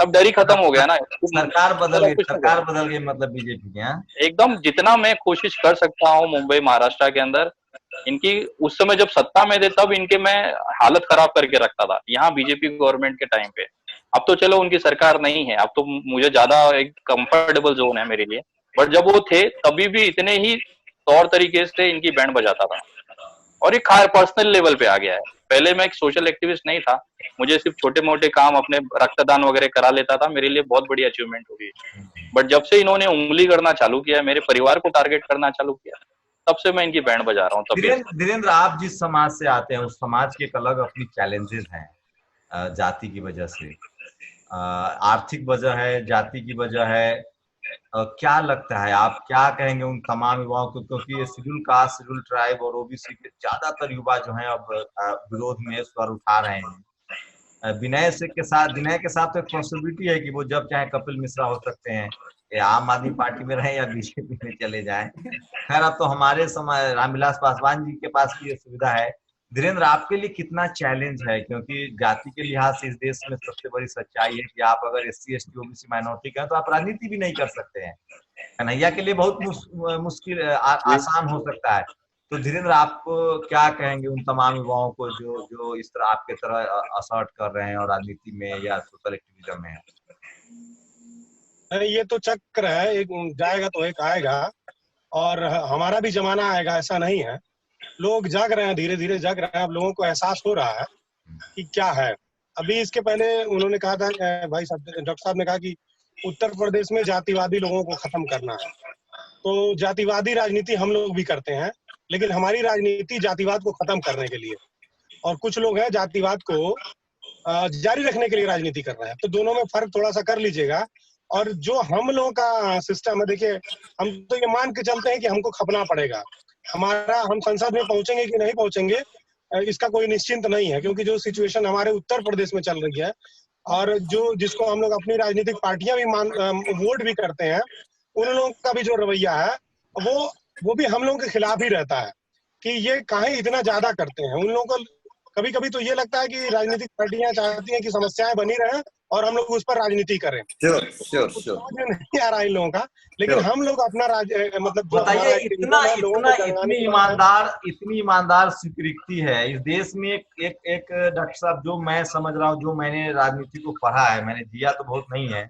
अब डर ही खत्म हो गया ना। सरकार बदल गई मतलब बीजेपी के। एकदम जितना मैं कोशिश कर सकता हूँ मुंबई महाराष्ट्र के अंदर, इनकी उस समय जब सत्ता में थे तब इनके मैं हालत खराब करके रखता था यहाँ बीजेपी गवर्नमेंट के टाइम पे। अब तो चलो उनकी सरकार नहीं है, अब तो मुझे ज्यादा एक कंफर्टेबल जोन है मेरे लिए, बट जब वो थे तभी भी इतने ही तौर तरीके से इनकी बैंड बजाता था, और ये पर्सनल लेवल पे आ गया है। पहले मैं एक सोशल एक्टिविस्ट नहीं था, मुझे सिर्फ छोटे मोटे काम, अपने रक्तदान वगैरह करा लेता था, मेरे लिए बहुत बड़ी अचीवमेंट होगी। बट जब से इन्होंने उंगली करना चालू किया, मेरे परिवार को टारगेट करना चालू किया, तब से मैं इनकी बैंड बजा रहा हूँ। धीरेन्द्र, आप जिस समाज से आते हैं उस समाज के एक अलग अपनी चैलेंजेस हैं, जाति की वजह से, आर्थिक वजह है, जाति की वजह है। क्या लगता है, आप क्या कहेंगे उन तमाम युवाओं को, क्योंकि शेड्यूल कास्ट, शेड्यूल ट्राइब और ओबीसी के ज्यादातर युवा जो हैं अब विरोध में स्वर उठा रहे हैं। विनय के साथ तो एक पॉसिबिलिटी है कि वो जब चाहे कपिल मिश्रा हो सकते हैं, या आम आदमी पार्टी में रहे या बीजेपी में चले जाएं। खैर, अब तो हमारे समय रामविलास पासवान जी के पास भी ये सुविधा है। धीरेन्द्र, आपके लिए कितना चैलेंज है, क्योंकि जाति के लिहाज से इस देश में सबसे बड़ी सच्चाई है कि आप अगर SC, ST, OBC माइनॉरिटी का हैं तो आप राजनीति भी नहीं कर सकते हैं। कन्हैया के लिए बहुत मुश्किल, आसान हो सकता है। तो धीरेन्द्र, आप क्या कहेंगे उन तमाम युवाओं को जो इस तरह आपके तरह असर्ट कर रहे हैं और राजनीति में या सोशल एक्टिविज्म में है? ये तो चक्र है, एक जाएगा तो एक आएगा, और हमारा भी जमाना आएगा, ऐसा नहीं है। लोग जाग रहे हैं, धीरे धीरे जाग रहे हैं। अब लोगों को एहसास हो रहा है कि क्या है। अभी इसके पहले उन्होंने कहा था, भाई साहब, डॉक्टर साहब ने कहा कि उत्तर प्रदेश में जातिवादी लोगों को खत्म करना है। तो जातिवादी राजनीति हम लोग भी करते हैं, लेकिन हमारी राजनीति जातिवाद को खत्म करने के लिए, और कुछ लोग हैं जातिवाद को जारी रखने के लिए राजनीति कर रहे हैं। तो दोनों में फर्क थोड़ा सा कर लीजिएगा। और जो हम लोगों का सिस्टम है, देखिए, हम तो ये मान के चलते हैं कि हमको खपना पड़ेगा। हम संसद में पहुंचेंगे कि नहीं पहुंचेंगे इसका कोई निश्चिंत नहीं है, क्योंकि जो सिचुएशन हमारे उत्तर प्रदेश में चल रही है, और जो जिसको हम लोग अपनी राजनीतिक पार्टियां भी वोट भी करते हैं, उन लोगों का भी जो रवैया है वो भी हम लोगों के खिलाफ ही रहता है कि ये काहे इतना ज्यादा करते हैं। उन लोगों को कभी कभी तो ये लगता है कि राजनीतिक पार्टियां चाहती हैं कि समस्याएं बनी रहें और हम लोग उस पर राजनीति करें। श्योर नहीं आ रहा इन लोगों का, लेकिन हम लोग अपना मतलब बताइए, इतनी ईमानदार स्वीकृति है इस देश में। एक डॉक्टर साहब, जो मैं समझ रहा हूँ, जो मैंने राजनीति को पढ़ा है, मैंने जिया तो बहुत नहीं है,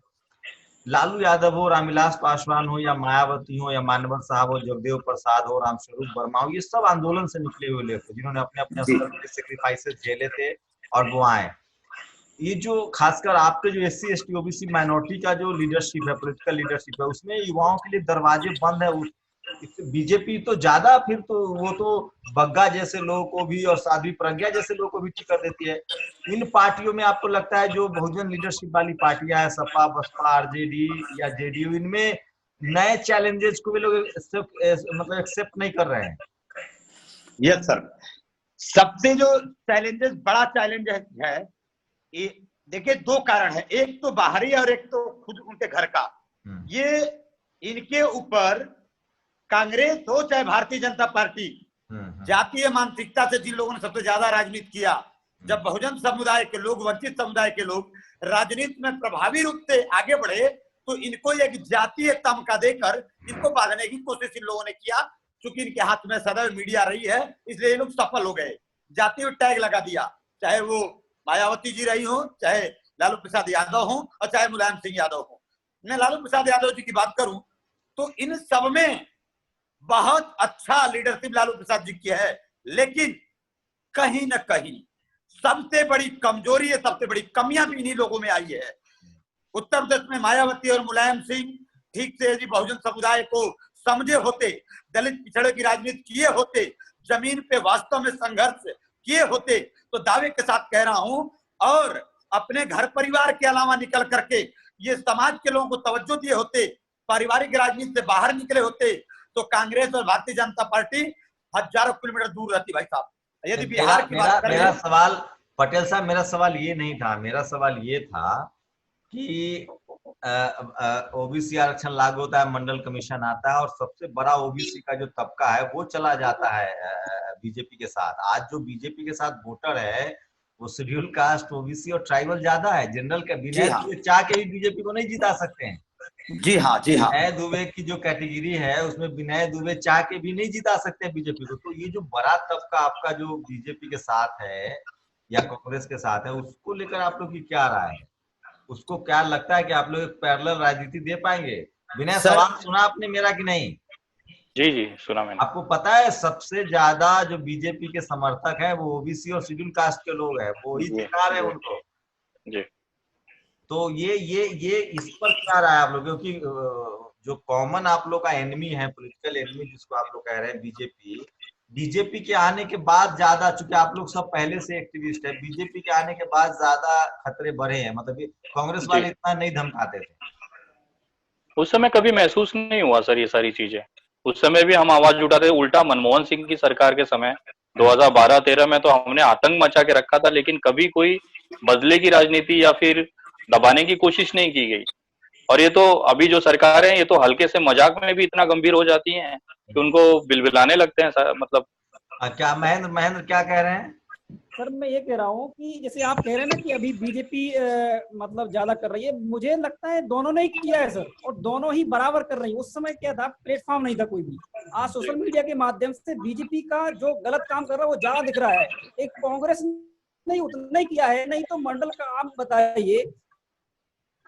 लालू यादव हो, रामविलास पासवान हो, या मायावती हो, या मानवर साहब हो, जगदेव प्रसाद हो, रामस्वरूप वर्मा हो, ये सब आंदोलन से निकले हुए लोग थे जिन्होंने अपने अपने स्तर पर सेक्रीफाइसेस झेले थे और वो आए। ये जो खासकर आपके जो SC ST OBC माइनॉरिटी का जो लीडरशिप है, पॉलिटिकल लीडरशिप है, उसमें युवाओं के लिए दरवाजे बंद है। बीजेपी तो ज्यादा, फिर तो वो तो बग्गा जैसे लोगों को भी और साध्वी प्रज्ञा जैसे लोगों को भी टिकट देती है। इन पार्टियों में आपको लगता है जो बहुजन लीडरशिप वाली पार्टियां हैं, सपा, बसपा, RJD या JDU, इनमें नए चैलेंजेस को भी लोग मतलब एक्सेप्ट नहीं कर रहे हैं? यस सर, सबसे जो चैलेंजेस, बड़ा चैलेंज है ये देखिए, दो कारण है, एक तो बाहरी और एक तो खुद उनके घर का। ये इनके ऊपर कांग्रेस हो चाहे भारतीय जनता पार्टी, जातीय मानसिकता से जिन लोगों ने सबसे ज्यादा राजनीति किया, जब बहुजन समुदाय के लोग, वंचित समुदाय के लोग राजनीति में प्रभावी रूप से आगे बढ़े, तो इनको एक जातीय तमका देकर इनको बांधने की कोशिश इन लोगों ने किया। चूंकि इनके हाथ में सदैव मीडिया रही है, इसलिए ये लोग सफल हो गए। जातीय टैग लगा दिया, चाहे वो मायावती जी रही हो, चाहे लालू प्रसाद यादव हो, और चाहे मुलायम सिंह यादव हो। मैं लालू प्रसाद यादव जी की बात करूं तो इन सब में बहुत अच्छा लीडरशिप लालू प्रसाद जी की है, लेकिन कहीं न कहीं सबसे बड़ी कमजोरी है, सबसे बड़ी कमियां भी इन्हीं लोगों में आई है। उत्तर प्रदेश में मायावती और मुलायम सिंह ठीक से यदि बहुजन समुदाय को समझे होते, दलित पिछड़े की राजनीति किए होते, जमीन पे वास्तव में संघर्ष किए होते, तो दावे के साथ कह रहा हूं, और अपने घर परिवार के अलावा निकल करके ये समाज के लोगों को तवज्जो दिए होते, पारिवारिक राजनीति से बाहर निकले होते, तो कांग्रेस और भारतीय जनता पार्टी हजारों किलोमीटर दूर रहती। भाई साहब, यदि बिहार की बात करें, मेरा सवाल पटेल साहब, मेरा सवाल ये नहीं था, मेरा सवाल ये था कि OBC आरक्षण लागू होता है, मंडल कमीशन आता है, और सबसे बड़ा OBC का जो तबका है वो चला जाता है बीजेपी के साथ। आज जो बीजेपी के साथ वोटर है वो शेड्यूल कास्ट, OBC और ट्राइबल ज्यादा है। जनरल के बिना चाह के भी बीजेपी को नहीं जिता सकते हैं। जी हाँ, जी हाँ। विनय दुबे की जो कैटेगरी है उसमें विनय दुबे चाह के भी नहीं जिता सकते बीजेपी को। तो ये जो बड़ा तबका आपका जो बीजेपी के साथ है या कांग्रेस के साथ है, उसको लेकर आप लोग की क्या राय है? उसको क्या लगता है कि आप लोग एक पैरेलल राजनीति दे पाएंगे? विनय, सवाल सुना आपने मेरा कि नहीं? जी जी, सुना मैंने। आपको पता है सबसे ज्यादा जो बीजेपी के समर्थक है वो OBC और शेड्यूल कास्ट के लोग हैं, वो ही जिता रहे हैं उनको। जी। तो ये इस पर क्या रहा है आप लोग? क्योंकि जो कॉमन आप लोग का एनिमी है, पॉलिटिकल एनिमी जिसको आप लोग कह रहे हैं बीजेपी के आने के बाद ज्यादा, चूंकि आप लोग सब पहले से एक्टिविस्ट है, बीजेपी के आने के बाद ज्यादा खतरे बढ़े हैं। मतलब कांग्रेस वाले इतना नहीं धमकाते थे उस समय, कभी महसूस नहीं हुआ सर ये सारी चीजें। उस समय भी हम आवाज उठाते, उल्टा मनमोहन सिंह की सरकार के समय 2012-13 में तो हमने आतंक मचा के रखा था, लेकिन कभी कोई बदले की राजनीति या फिर दबाने की कोशिश नहीं की गई। और ये तो अभी जो सरकार है, ये तो हल्के से मजाक में भी इतना गंभीर हो जाती हैं कि उनको बिलबिलाने लगते हैं सर। मतलब क्या महेंद्र क्या कह रहे हैं? सर मैं ये कह रहा हूँ कि जैसे आप कह रहे हैं ना कि अभी बीजेपी मतलब ज्यादा कर रही है, मुझे लगता है दोनों ने ही किया है सर, और दोनों ही बराबर कर रही है। उस समय क्या था, प्लेटफॉर्म नहीं था कोई भी। आज सोशल मीडिया के माध्यम से बीजेपी का जो गलत काम कर रहा है वो ज्यादा दिख रहा है। एक कांग्रेस ने उतना ही किया है, नहीं तो मंडल का आप बताइए,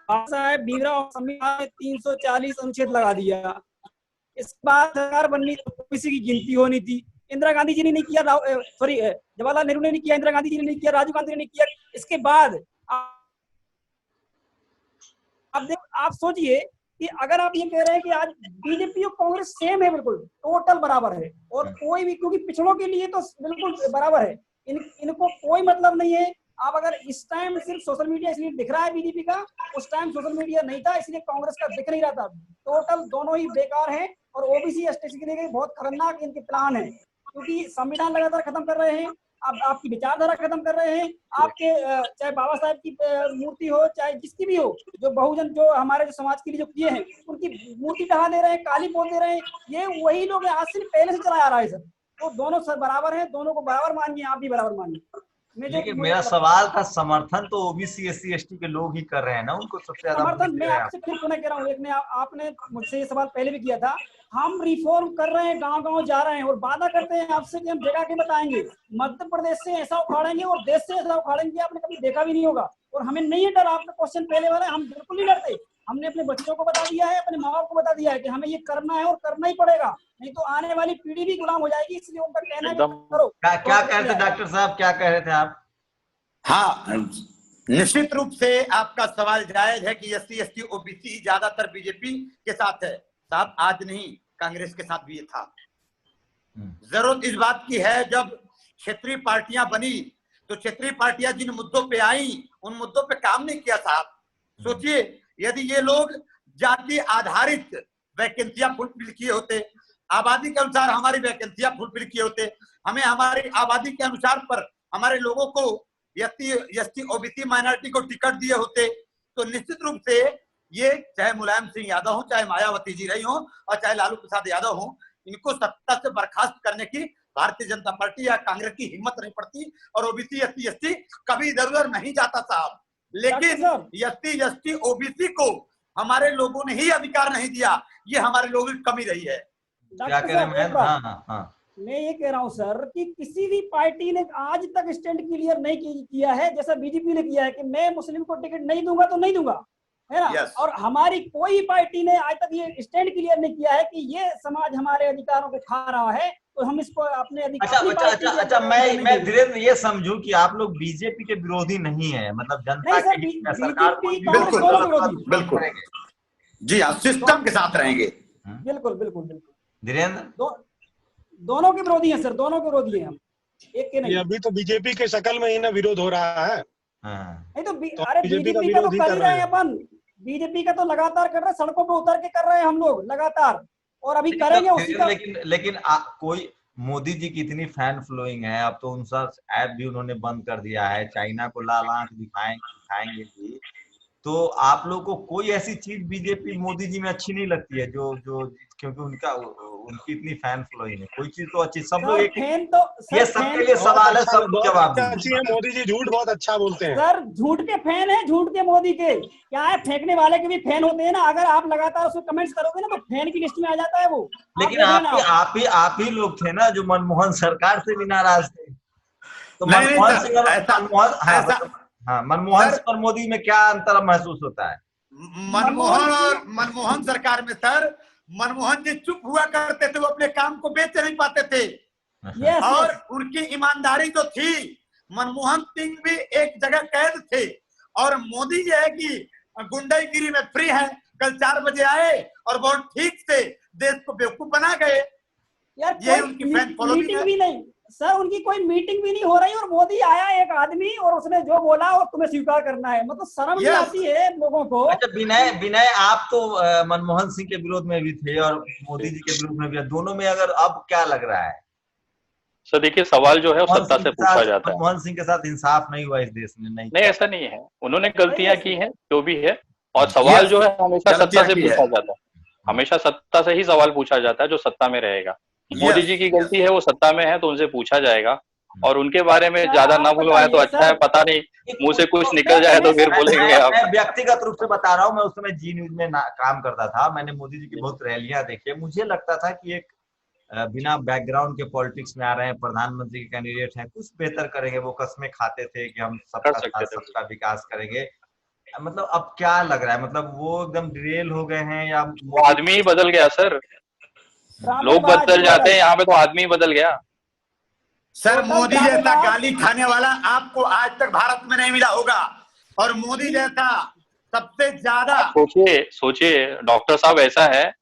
साहब बीवरा और संविधान में 340 अनुच्छेद लगा दिया। इसके बाद सरकार बननी तो किसी की गिनती होनी थी। इंदिरा गांधी जी ने नहीं किया, सॉरी जवाहरलाल नेहरू ने नहीं किया, इंदिरा गांधी जी ने नहीं किया, राजीव गांधी ने नहीं किया। इसके बाद आप सोचिए कि अगर आप ये कह रहे हैं कि आज बीजेपी और कांग्रेस सेम है, बिल्कुल टोटल बराबर है, और कोई भी, क्योंकि पिछड़ों के लिए तो बिल्कुल बराबर है, इनको कोई मतलब नहीं है। आप अगर इस टाइम सिर्फ सोशल मीडिया इसलिए दिख रहा है बीजेपी का, उस टाइम सोशल मीडिया नहीं था इसलिए कांग्रेस का दिख नहीं रहा था। टोटल दोनों ही बेकार हैं, और OBC ST के लिए बहुत खतरनाक इनके प्लान है, क्योंकि संविधान लगातार खत्म कर रहे हैं, आप आपकी विचारधारा खत्म कर रहे हैं। आपके चाहे बाबा साहब की मूर्ति हो, चाहे जिसकी भी हो, जो बहुजन, जो हमारे जो समाज के लिए जो किए हैं, उनकी मूर्ति ढहा दे रहे हैं, काली बोल दे रहे हैं। ये वही लोग आज से पहले से चला आ रहा है सर। तो दोनों सर बराबर हैं, दोनों को बराबर मानिए, आप भी बराबर मानिए। लेकिन मेरा सवाल था, समर्थन तो ओबीसी एससी एसटी के लोग ही कर रहे हैं ना, उनको सबसे ज्यादा समर्थन। मैं आपसे फिर पुनः कह रहा हूँ, एक ने आपने मुझसे ये सवाल पहले भी किया था। हम रिफॉर्म कर रहे हैं, गांव-गांव जा रहे हैं और वादा करते हैं आपसे कि हम जगह के बताएंगे, मध्य प्रदेश से ऐसा उखाड़ेंगे और देश से ऐसा उखाड़ेंगे आपने कभी देखा भी नहीं होगा। और हमें नहीं है डर, आपका क्वेश्चन पहले वाला, हम बिल्कुल नहीं डरते। हमने अपने बच्चों को बता दिया है, अपने माँ बाप को बता दिया है कि हमें ये करना है और करना ही पड़ेगा, नहीं तो आने वाली पीढ़ी भी गुलाम हो जाएगी। इसलिए उनका कहना है करो। क्या कह रहे थे डॉक्टर साहब, क्या कह रहे थे आप? हाँ, निश्चित रूप से आपका सवाल जायज है कि एससी एसटी ओबीसी ज्यादातर बीजेपी के साथ है। साहब, आज नहीं, कांग्रेस के साथ भी ये था। जरूरत इस बात की है, जब क्षेत्रीय पार्टियां बनी तो क्षेत्रीय पार्टियां जिन मुद्दों पे आई, उन मुद्दों पे काम नहीं किया साहब। सोचिए, यदि ये लोग जाति आधारित वैकेंसियां फुलफिल किए होते, आबादी के अनुसार हमारी वैकेंसियां फुलफिल किए होते, हमें हमारी आबादी के अनुसार पर हमारे लोगों को एसटी ओबीसी माइनॉरिटी को टिकट दिए होते, तो निश्चित रूप से ये चाहे मुलायम सिंह यादव हो, चाहे मायावती जी रही हो और चाहे लालू प्रसाद यादव हो, इनको सत्ता से बर्खास्त करने की भारतीय जनता पार्टी या कांग्रेस की हिम्मत नहीं पड़ती। और ओबीसी एससी एसटी कभी इधर उधर नहीं जाता साहब। लेकिन एससी एसटी ओबीसी को हमारे लोगों ने ही अधिकार नहीं दिया, ये हमारे लोगों की कमी रही है। क्या कह रहे हैं? मैं ये कह रहा हूँ सर कि किसी भी पार्टी ने आज तक स्टैंड क्लियर नहीं किया है जैसा बीजेपी ने किया है कि मैं मुस्लिम को टिकट नहीं दूंगा तो नहीं दूंगा, है ना। yes. और हमारी कोई पार्टी ने आज तक ये स्टैंड क्लियर नहीं किया है कि ये समाज हमारे अधिकारों को खा रहा है तो हम इसको अपने अधिकार। अच्छा, मैं धीरेन्द्र ये समझूं कि आप लोग बीजेपी के विरोधी नहीं है, मतलब जनता के सरकार को बिल्कुल जी हाँ, सिस्टम के साथ रहेंगे। बिल्कुल बिल्कुल बिल्कुल धीरेन्द्र, दोनों के विरोधी हैं सर, दोनों के विरोधी हैं हम, एक के नहीं। अभी तो बीजेपी के शकल में ही ना विरोध हो रहा है। नहीं तो अरे बीजेपी का तो कर ही रहे हैं अपन, बीजेपी का तो लगातार कर रहे हैं, सड़कों पे उतर के कर रहे हैं हम लोग लगातार, और अभी करेंगे उसी का। लेकिन कोई मोदी जी की इतनी फैन फॉलोइंग है, अब तो उनका ऐप भी उन्होंने बंद कर दिया है, चाइना को लाल आंख दिखाएंगे भी, तो आप लोग को कोई ऐसी चीज बीजेपी मोदी जी में अच्छी नहीं लगती है जो क्योंकि उनकी इतनी फैन फॉलोइंग है, कोई चीज तो अच्छी, सब लोग एक फैन तो ये सबके लिए सवाल है, सब जवाब अच्छी है। मोदी जी झूठ बहुत अच्छा बोलते हैं सर, झूठ के फैन है, झूठ के मोदी के क्या है, फेंकने वाले के भी फैन होते हैं ना। अगर आप लगातार उसको कमेंट्स करोगे ना तो फैन की लिस्ट में आ जाता है वो। लेकिन आप ही लोग थे ना जो मनमोहन सरकार से भी नाराज थे, तो मनमोहन सिंह और मोदी में क्या अंतर महसूस होता है? मनमोहन सरकार में सर, मनमोहन जी चुप हुआ करते थे, वो अपने काम को बेच नहीं पाते थे। और उनकी ईमानदारी जो थी, मनमोहन सिंह भी एक जगह कैद थे, और मोदी ये है कि गुंडागिरी में फ्री है, कल 4 बजे आए और बहुत ठीक से देश को बेवकूफ बना गए। ये उनकी फैन फॉलोइंग भी नहीं सर, उनकी कोई मीटिंग भी नहीं हो रही और मोदी आया एक आदमी और उसने जो बोला और तुम्हें स्वीकार करना है, मतलब शर्म नहीं आती है लोगों को। अच्छा विनय, आप तो मनमोहन सिंह के विरोध में भी थे और मोदी जी के विरोध में भी, दोनों में अगर अब क्या लग रहा है? सर देखिए, सवाल जो है वो सत्ता से पूछा जाता है। मनमोहन सिंह के साथ इंसाफ नहीं हुआ इस देश में? नहीं, ऐसा नहीं है, उन्होंने गलतियां की हैं जो भी है, और सवाल जो है हमेशा सत्ता से पूछा जाता है, हमेशा सत्ता से ही सवाल पूछा जाता है जो सत्ता में रहेगा। मोदी जी की गलती है, वो सत्ता में है तो उनसे पूछा जाएगा, और उनके बारे में ज्यादा ना बुलवाया तो अच्छा है, पता नहीं मुंह से कुछ निकल जाए तो फिर बोलेंगे आप। मैं व्यक्तिगत रूप से बता रहा हूँ, मैं उस समय जी न्यूज में काम करता था, मैंने मोदी जी की बहुत रैलियां देखी, मुझे लगता था कि एक बिना बैकग्राउंड के पॉलिटिक्स में आ रहे हैं, प्रधानमंत्री के कैंडिडेट हैं, कुछ बेहतर करेंगे, वो कस्में खाते थे कि हम सबका विकास करेंगे। मतलब अब क्या लग रहा है, मतलब वो एकदम डिरेल हो गए हैं या आदमी ही बदल गया सर? लोग बदल जाते हैं, यहाँ पे तो आदमी बदल गया। सर मोदी जैसा गाली खाने वाला आपको आज तक भारत में नहीं मिला होगा, और मोदी जैसा सबसे ज्यादा सोचिए डॉक्टर साहब, ऐसा है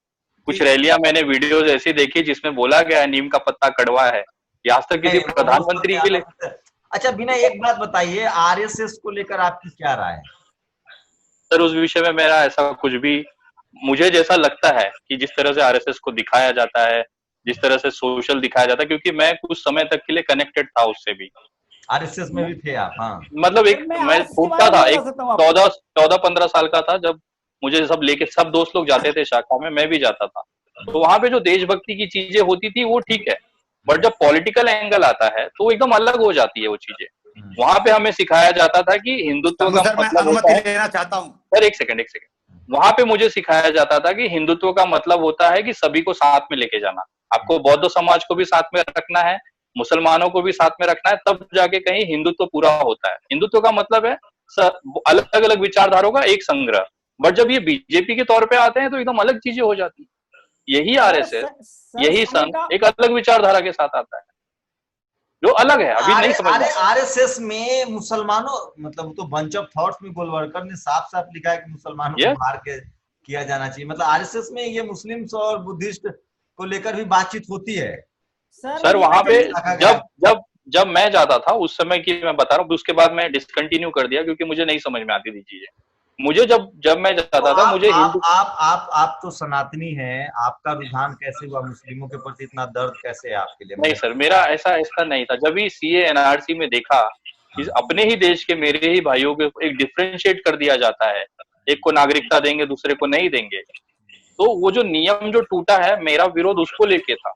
कुछ रैलियां मैंने वीडियोस ऐसी देखी जिसमें बोला गया नीम का पत्ता कड़वा है, ये आज तक किसी प्रधानमंत्री के लिए। अच्छा विनय, एक बात बताइए, आरएसएस को लेकर आपकी क्या राय है? सर उस विषय में मेरा ऐसा कुछ भी, मुझे जैसा लगता है कि जिस तरह से आरएसएस को दिखाया जाता है, जिस तरह से सोशल दिखाया जाता है, क्योंकि मैं कुछ समय तक के लिए कनेक्टेड था उससे भी। आरएसएस में भी थे आप? हाँ, मतलब एक मैं छोटा था, एक 14-15 साल का था जब मुझे सब लेके सब दोस्त लोग जाते थे शाखा में, मैं भी जाता था। तो वहां पे जो देशभक्ति की चीजें होती थी वो ठीक है, बट जब पॉलिटिकल एंगल आता है तो वो एकदम अलग हो जाती है वो चीजें। वहां पे हमें सिखाया जाता था कि हिंदुत्व का मतलब होता है, लेना चाहता हूँ सर एक सेकंड, वहां पे मुझे सिखाया जाता था कि हिंदुत्व का मतलब होता है कि सभी को साथ में लेके जाना। आपको बौद्ध समाज को भी साथ में रखना है, मुसलमानों को भी साथ में रखना है, तब जाके कहीं हिंदुत्व पूरा होता है। हिंदुत्व का मतलब है अलग अलग विचारधाराओं का एक संग्रह। बट जब ये बीजेपी के तौर पे आते हैं तो एकदम अलग चीजें हो जाती है। यही आरएसएस, यही संघ एक अलग विचारधारा के साथ आता है जो अलग है, अभी नहीं समझ में। आरएसएस में मुसलमानों, मतलब तो बंच ऑफ थॉट्स में गोलवलकर ने साफ साफ लिखा है कि मुसलमानों को मार के किया जाना चाहिए। मतलब आरएसएस में ये मुस्लिम्स और बुद्धिस्ट को लेकर भी बातचीत होती है सर वहां पे जब मैं जाता था उस समय की मैं बता रहा हूँ, उसके बाद मैं डिसकंटिन्यू कर दिया क्योंकि मुझे नहीं समझ में आती थी चीजें। मुझे जब मैं जाता तो था मुझे आप तो सनातनी हैं, आपका रुझान कैसे हुआ मुस्लिमों के प्रति? इतना दर्द कैसे है आपके लिए? नहीं सर, मेरा ऐसा नहीं था। जब भी सीए एनआरसी में देखा कि अपने ही देश के मेरे ही भाइयों को एक डिफरेंशिएट कर दिया जाता है, एक को नागरिकता देंगे दूसरे को नहीं देंगे, तो वो जो नियम जो टूटा है, मेरा विरोध उसको लेके था।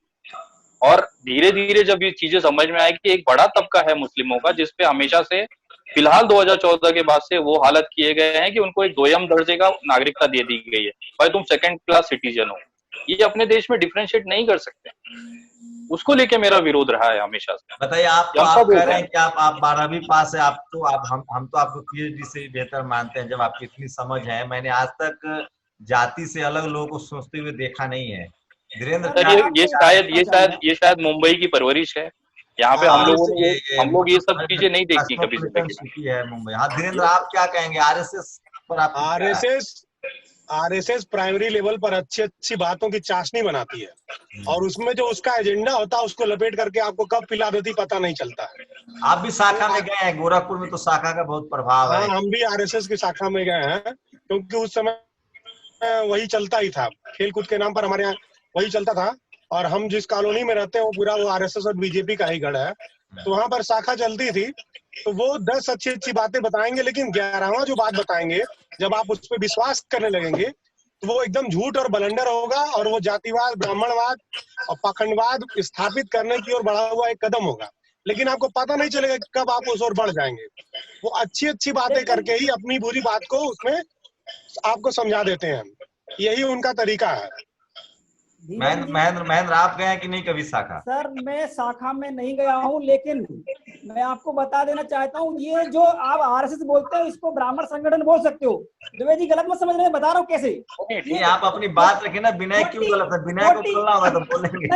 और धीरे धीरे जब ये चीजें समझ में आई कि एक बड़ा तबका है मुस्लिमों का जिसपे हमेशा से, फिलहाल 2014 के बाद से वो हालत किए गए हैं कि उनको एक दोयम दर्जे का नागरिकता दे दी गई है, भाई तुम सेकंड क्लास सिटीजन हो। ये अपने देश में डिफरेंशिएट नहीं कर सकते, उसको लेके मेरा विरोध रहा है हमेशा से। बताइए, आप कह रहे हैं कि आप 12वीं पास है, आप तो हम तो आपको पीएचडी से बेहतर मानते हैं जब आपकी इतनी समझ है। मैंने आज तक जाति से अलग लोगों को सोचते हुए देखा नहीं है। ये शायद मुंबई की परवरिश है। यहाँ पे हम लोग ये सब चीजें नहीं देखी कभी सिटी है मुंबई। हाँ धीरेन्द्र, आप क्या कहेंगे आरएसएस पर? आरएसएस प्राइमरी लेवल पर अच्छी बातों की चाशनी बनाती है और उसमें जो उसका एजेंडा होता है उसको लपेट करके आपको कब पिला देती पता नहीं चलता है। आप भी शाखा में गए हैं, गोरखपुर में तो शाखा का बहुत प्रभाव है। हम भी आरएसएस की शाखा में गए हैं क्योंकि उस समय वही चलता ही था, खेल कूद के नाम पर हमारे यहाँ वही चलता था। और हम जिस कॉलोनी में रहते हैं वो पूरा वो आरएसएस और बीजेपी का ही गढ़ है, तो वहां पर शाखा चलती थी। तो वो 10 अच्छी बातें बताएंगे, लेकिन 11वां जो बात बताएंगे जब आप उस पर विश्वास करने लगेंगे तो वो एकदम झूठ और बलंडर होगा और वो जातिवाद, ब्राह्मणवाद और पाखंडवाद स्थापित करने की ओर बढ़ा हुआ एक कदम होगा। लेकिन आपको पता नहीं चलेगा कब आप उस ओर बढ़ जाएंगे। वो अच्छी बातें करके ही अपनी बुरी बात को उसमें आपको समझा देते हैं, यही उनका तरीका है। महेंद्र आप गए हैं कि नहीं कभी शाखा? सर मैं शाखा में नहीं गया हूँ, लेकिन मैं आपको बता देना चाहता हूँ, ये जो आप आरएसएस बोलते हो इसको ब्राह्मण संगठन बोल सकते हो। द्विवेदी गलत मत समझ रहे, बता रहा हूँ कैसे। ये आप अपनी बात रखे ना, विनय क्यों गलत है? विनय को बोलना होगा तो बोलेंगे।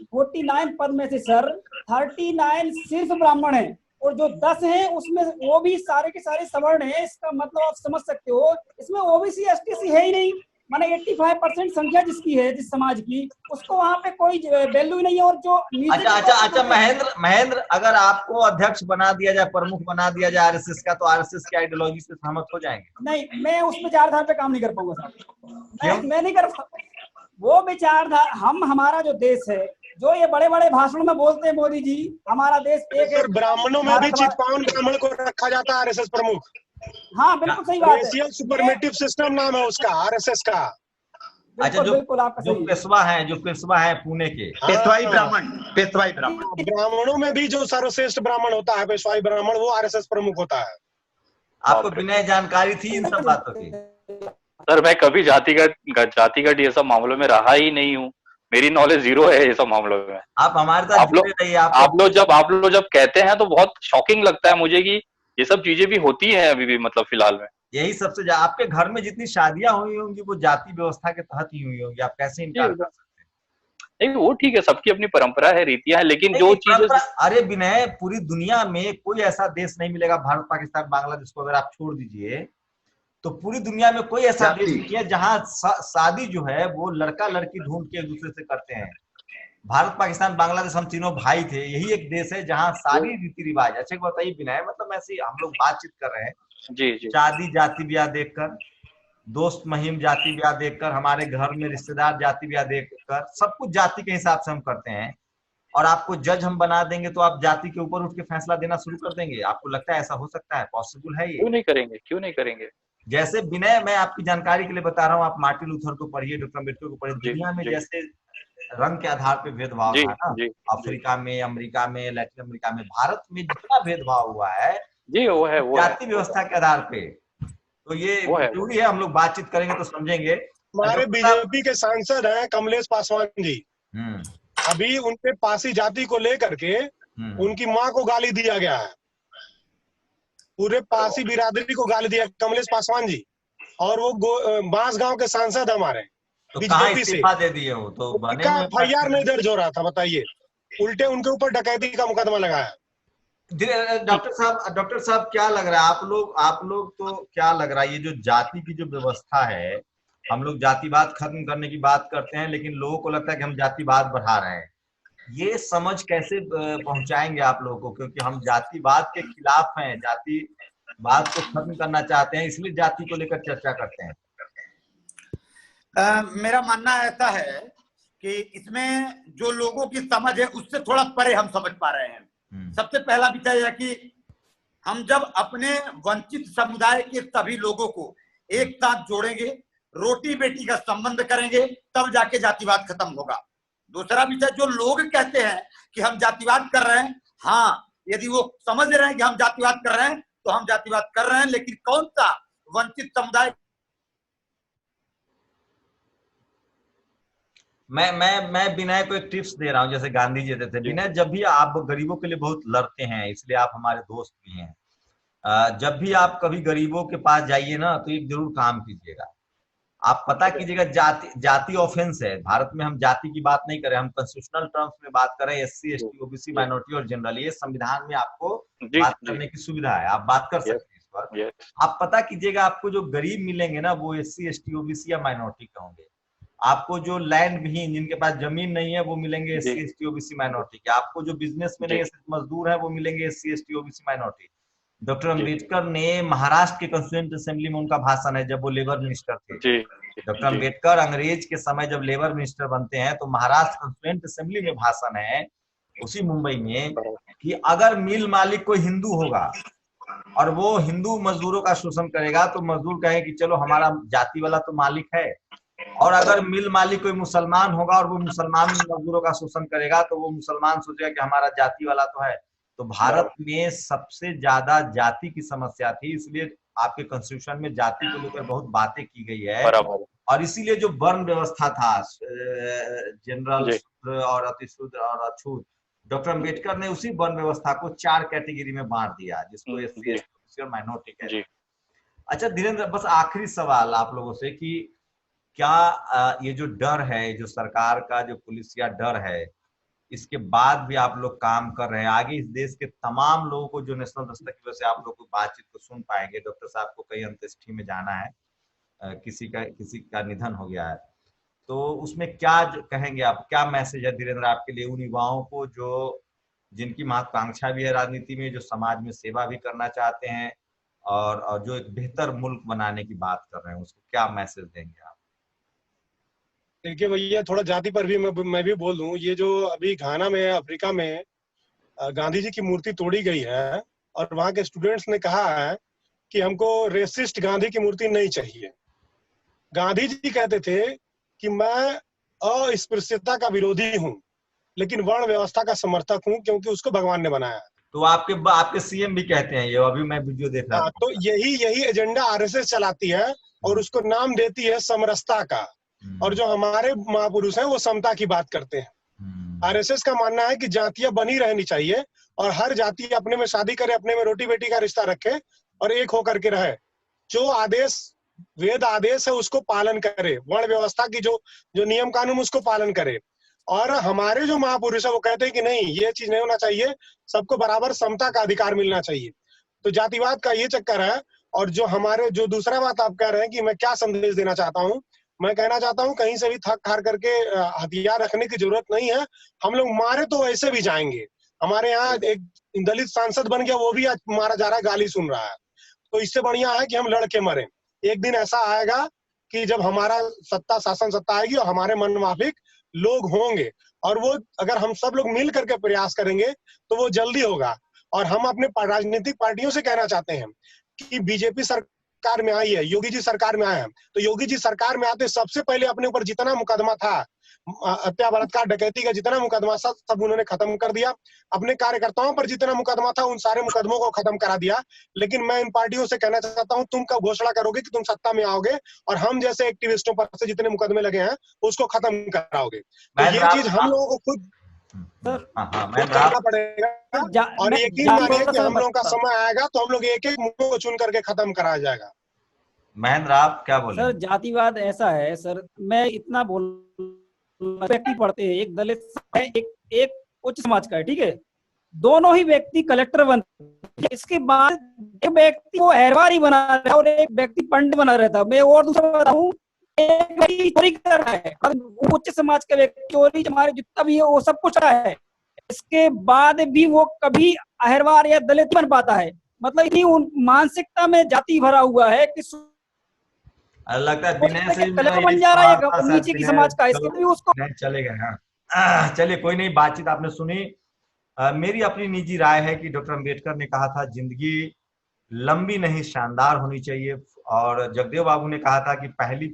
49 पद में से सर 39 सिर्फ ब्राह्मण है और जो 10 हैं उसमें वो भी सारे के सारे सवर्ण हैं। इसका मतलब आप समझ सकते हो, इसमें ओबीसी एसटीसी है ही नहीं। माने 85% संख्या जिसकी है, जिस समाज की, उसको वहाँ पे कोई वैल्यू नहीं है। और जो अच्छा महेंद्र, अगर आपको अध्यक्ष बना दिया जाए, प्रमुख बना दिया जाए आरएसएस का, तो आरएसएस की आइडियोलॉजी से सहमत हो जाएंगे? नहीं, मैं उस विचारधारा पे काम नहीं कर पाऊंगा साहब। मैं नहीं कर पाऊंगा वो विचारधारा। हमारा जो देश है, जो ये बड़े बड़े भाषणों में बोलते हैं मोदी जी, हमारा देश एक है। ब्राह्मणों में भी चितपावन ब्राह्मण को रखा जाता है आरएसएस प्रमुख। हाँ बिल्कुल सही बात है। रेशियल सुपरमेटिव सिस्टम नाम है उसका, आरएसएस का। अच्छा, जो पेशवा है पुणे के, पेशवाई ब्राह्मण ब्राह्मणों में भी जो सर्वश्रेष्ठ ब्राह्मण होता है, पेशवाई ब्राह्मण, वो आरएसएस प्रमुख होता है। आपको बिना जानकारी थी इन सब बातों की? सर मैं कभी जातिगत ये सब मामलों में रहा ही नहीं हूँ, मेरी नॉलेज 0 है ये सब मामलों में। आप हमारे साथ आप लोग जब कहते हैं तो बहुत शॉकिंग लगता है मुझे कि ये सब चीजें भी होती हैं अभी भी, मतलब फिलहाल में। यही सबसे आपके घर में जितनी शादियां हुई होंगी वो जाति व्यवस्था के तहत ही हुई होंगी, आप कैसे इनकार कर सकते हैं? नहीं वो ठीक है, सबकी अपनी परंपरा है, रीतियां हैं, लेकिन जो चीजें, अरे विनय, पूरी दुनिया में कोई ऐसा देश नहीं मिलेगा, भारत पाकिस्तान बांग्लादेश को अगर आप छोड़ दीजिए तो पूरी दुनिया में कोई ऐसा देश नहीं है जहाँ शादी जो है वो लड़का लड़की ढूंढ के एक दूसरे से करते हैं। भारत पाकिस्तान बांग्लादेश हम तीनों भाई थे, यही एक देश है जहाँ सारी रीति रिवाज। अच्छा बताइए विनय, मतलब ऐसे हम लोग बातचीत कर रहे हैं जी, शादी जाति ब्याह देखकर, दोस्त महिम जाति ब्याह देखकर, हमारे घर में रिश्तेदार जाति ब्याह देखकर, सब कुछ जाति के हिसाब से हम करते हैं। और आपको जज हम बना देंगे तो आप जाति के ऊपर उठ के फैसला देना शुरू कर देंगे? आपको लगता है ऐसा हो सकता है? पॉसिबल है ये? क्यों नहीं करेंगे, क्यों नहीं करेंगे। जैसे विनय, मैं आपकी जानकारी के लिए बता रहा हूँ, आप मार्टिन लूथर को पढ़िए, डॉक्टर अम्बेडकर को पढ़िए। दुनिया में जैसे रंग के आधार पे भेदभाव था ना, अफ्रीका में, अमेरिका में, लैटिन अमेरिका में, भारत में जितना भेदभाव हुआ है जी वो है, वो जाति व्यवस्था के आधार पे। तो ये जरूरी है, हम लोग बातचीत करेंगे तो समझेंगे। हमारे बीजेपी के सांसद हैं कमलेश पासवान जी, अभी उनके पासी जाति को लेकर के उनकी माँ को गाली दिया गया है, पूरे पासी बिरादरी को गाली दिया कमलेश पासवान जी, और वो बांसगांव के सांसद हमारे तो बीजेपी से दे दिए हो तो FIR नहीं दर्ज हो रहा था, बताइए, उल्टे उनके ऊपर डकैती का मुकदमा लगाया। डॉक्टर साहब क्या लग रहा है, आप लोग तो क्या लग रहा है, ये जो जाति की जो व्यवस्था है, हम लोग जातिवाद खत्म करने की बात करते हैं, लेकिन लोगों को लगता है कि हम जातिवाद बढ़ा रहे हैं। ये समझ कैसे पहुंचाएंगे आप लोगों को? क्योंकि हम जातिवाद के खिलाफ हैं, जातिवाद को खत्म करना चाहते हैं, इसलिए जाति को लेकर चर्चा करते हैं। मेरा मानना ऐसा है कि इसमें जो लोगों की समझ है उससे थोड़ा परे हम समझ पा रहे हैं। सबसे पहला विषय है कि हम जब अपने वंचित समुदाय के सभी लोगों को एक साथ जोड़ेंगे, रोटी बेटी का संबंध करेंगे, तब जाके जातिवाद खत्म होगा। दूसरा विषय, जो लोग कहते हैं कि हम जातिवाद कर रहे हैं, हाँ, यदि वो समझ रहे हैं कि हम जातिवाद कर रहे हैं तो हम जातिवाद कर रहे हैं, लेकिन कौन सा वंचित समुदाय। मैं विनय को एक टिप्स दे रहा हूँ, जैसे गांधी जी देते थे। विनय, जब भी आप गरीबों के लिए बहुत लड़ते हैं, इसलिए आप हमारे दोस्त भी हैं, जब भी आप कभी गरीबों के पास जाइए ना, तो एक जरूर काम कीजिएगा। आप पता कीजिएगा, जाति ऑफेंस है। भारत में हम जाति की बात नहीं कर रहे, हम कॉन्स्टिट्यूशनल टर्म्स में बात कर रहे हैं, SC ST OBC माइनॉरिटी और जनरल। ये संविधान में आपको बात करने की सुविधा है, आप बात कर सकते हैं इस पर। आप पता कीजिएगा, आपको जो गरीब मिलेंगे ना, वो SC ST OBC या माइनॉरिटी के होंगे। आपको जो लैंड विहीन, जिनके पास जमीन नहीं है, वो मिलेंगे SC ST OBC माइनॉरिटी के। आपको जो बिजनेस में नहीं है, मजदूर है, वो मिलेंगे SC ST OBC minority. Doctor Ambedkar ने महाराष्ट्र के कॉन्स्टिट्यूएंट असेंबली में, उनका भाषण है जब वो लेबर मिनिस्टर थे। डॉक्टर अम्बेडकर अंग्रेज के समय जब लेबर मिनिस्टर बनते हैं, तो महाराष्ट्र कॉन्स्टिट्यूएंट असेंबली में भाषण है, उसी मुंबई में, कि अगर मिल मालिक कोई हिंदू होगा और वो हिंदू मजदूरों का शोषण करेगा, तो मजदूर कहें कि चलो हमारा जाति वाला तो मालिक है। और अगर मिल मालिक कोई मुसलमान होगा और वो मुसलमान मजदूरों का शोषण करेगा, तो वो मुसलमान सोचेगा कि हमारा जाति वाला तो है। तो भारत में सबसे ज्यादा जाति की समस्या थी, इसलिए आपके कॉन्स्टिट्यूशन में जाति को लेकर बहुत बातें की गई है। और इसीलिए जो वर्ण व्यवस्था था, जनरल, शूद्र और अतिशूद्र और अछूत, डॉक्टर अम्बेडकर ने उसी वर्ण व्यवस्था को 4 कैटेगरी में बांट दिया, जिसको SC ST OBC और माइनॉरिटी कहते हैं। अच्छा धीरेन्द्र, बस आखिरी सवाल आप लोगों से कि क्या ये जो डर है, जो सरकार का जो पुलिसिया डर है, इसके बाद भी आप लोग काम कर रहे हैं, आगे इस देश के तमाम लोगों को जो नेशनल दस्तक की वजह से आप लोग को बातचीत को सुन पाएंगे? डॉक्टर साहब को कहीं अंत्येष्टि में जाना है, किसी का निधन हो गया है, तो उसमें क्या कहेंगे आप, क्या मैसेज है धीरेन्द्र आपके लिए उन युवाओं को जो जिनकी महत्वाकांक्षा भी है राजनीति में, जो समाज में सेवा भी करना चाहते हैं और जो एक बेहतर मुल्क बनाने की बात कर रहे हैं, उसको क्या मैसेज देंगे आप? देखिए भैया, थोड़ा जाति पर भी मैं भी बोल दूं। ये जो अभी घाना में, अफ्रीका में गांधी जी की मूर्ति तोड़ी गई है, और वहां के स्टूडेंट्स ने कहा है कि हमको रेसिस्ट गांधी की मूर्ति नहीं चाहिए। गांधी जी कहते थे कि मैं अस्पृश्यता का विरोधी हूं, लेकिन वर्ण व्यवस्था का समर्थक हूं, क्योंकि उसको भगवान ने बनाया। तो आपके CM भी कहते हैं ये, अभी मैं वीडियो देख रहा हूं। तो यही एजेंडा RSS चलाती है, और उसको नाम देती है समरसता का। और जो हमारे महापुरुष हैं वो समता की बात करते हैं। RSS का मानना है कि जातियां बनी रहनी चाहिए, और हर जाति अपने में शादी करे, अपने में रोटी बेटी का रिश्ता रखे, और एक होकर के रहे। जो आदेश, वेद आदेश है, उसको पालन करे। वर्ण व्यवस्था की जो नियम कानून, उसको पालन करे। और हमारे जो महापुरुष है वो कहते हैं कि नहीं, ये चीज नहीं होना चाहिए, सबको बराबर समता का अधिकार मिलना चाहिए। तो जातिवाद का ये चक्कर है। और जो दूसरा बात आप कह रहे हैं कि मैं क्या संदेश देना चाहता हूँ, मैं कहना चाहता हूँ कहीं से भी थक हार करके हथियार रखने की जरूरत नहीं है। हम लोग मारे तो वैसे भी जाएंगे। हमारे यहाँ एक दलित सांसद बन गया, वो भी आज मारा जा रहा है, गाली सुन रहा है। तो इससे बढ़िया है कि हम लड़के मरे। एक दिन ऐसा आएगा कि जब हमारा शासन सत्ता आएगी और हमारे मन माफिक लोग होंगे, और वो अगर हम सब लोग मिल करके प्रयास करेंगे तो वो जल्दी होगा। और हम अपने राजनीतिक पार्टियों से कहना चाहते हैं कि बीजेपी सरकार में आई है, योगी जी सरकार में आए हैं, तो योगी जी सरकार में आते सबसे पहले अपने ऊपर जितना मुकदमा था, हत्या बलात्कार डकैती का जितना मुकदमा सब उन्होंने खत्म कर दिया। अपने कार्यकर्ताओं पर जितना मुकदमा था उन सारे मुकदमों को खत्म करा दिया। लेकिन मैं इन पार्टियों से कहना चाहता हूं, तुम कब घोषणा करोगे कि तुम सत्ता में आओगे और हम जैसे एक्टिविस्टों पर से जितने मुकदमे लगे हैं उसको खत्म कराओगे। तो ये चीज हम लोगों को खुद करना पड़ेगा, और यकीन मानिए कि हम लोगों का समय आएगा तो हम लोग एक एक मुद्दों को चुन करके खत्म कराया जाएगा। महेंद्र आप क्या बोले? सर जातिवाद ऐसा है सर, मैं इतना बोल, व्यक्ति पढ़ते हैं, एक दलित है, एक उच्च समाज का है, ठीक है, दोनों ही व्यक्ति कलेक्टर बनते हैं। इसके बाद एक व्यक्ति वो अहरवारी बना रहा है और एक व्यक्ति पंडित बना रहता है। मैं और दूसरा बताऊं, एक व्यक्ति चोरी कर रहा है, उच्च समाज का व्यक्ति चोरी हमारे जितना भी है वो सब कुछ रहा है, इसके बाद भी वो कभी अहरवार या दलित बन पाता है। मतलब कि उन मानसिकता में जाति भरा हुआ है कि लगता है बिना से बन जा रहा है नीचे की समाज का, इसके भी उसको चलेगा। हाँ चलिए कोई नहीं, बातचीत आपने सुनी। मेरी अपनी निजी राय है कि डॉक्टर अंबेडकर ने कहा था जिंदगी लंबी नहीं शानदार होनी चाहिए, और जगदेव बाबू ने कहा था कि पहली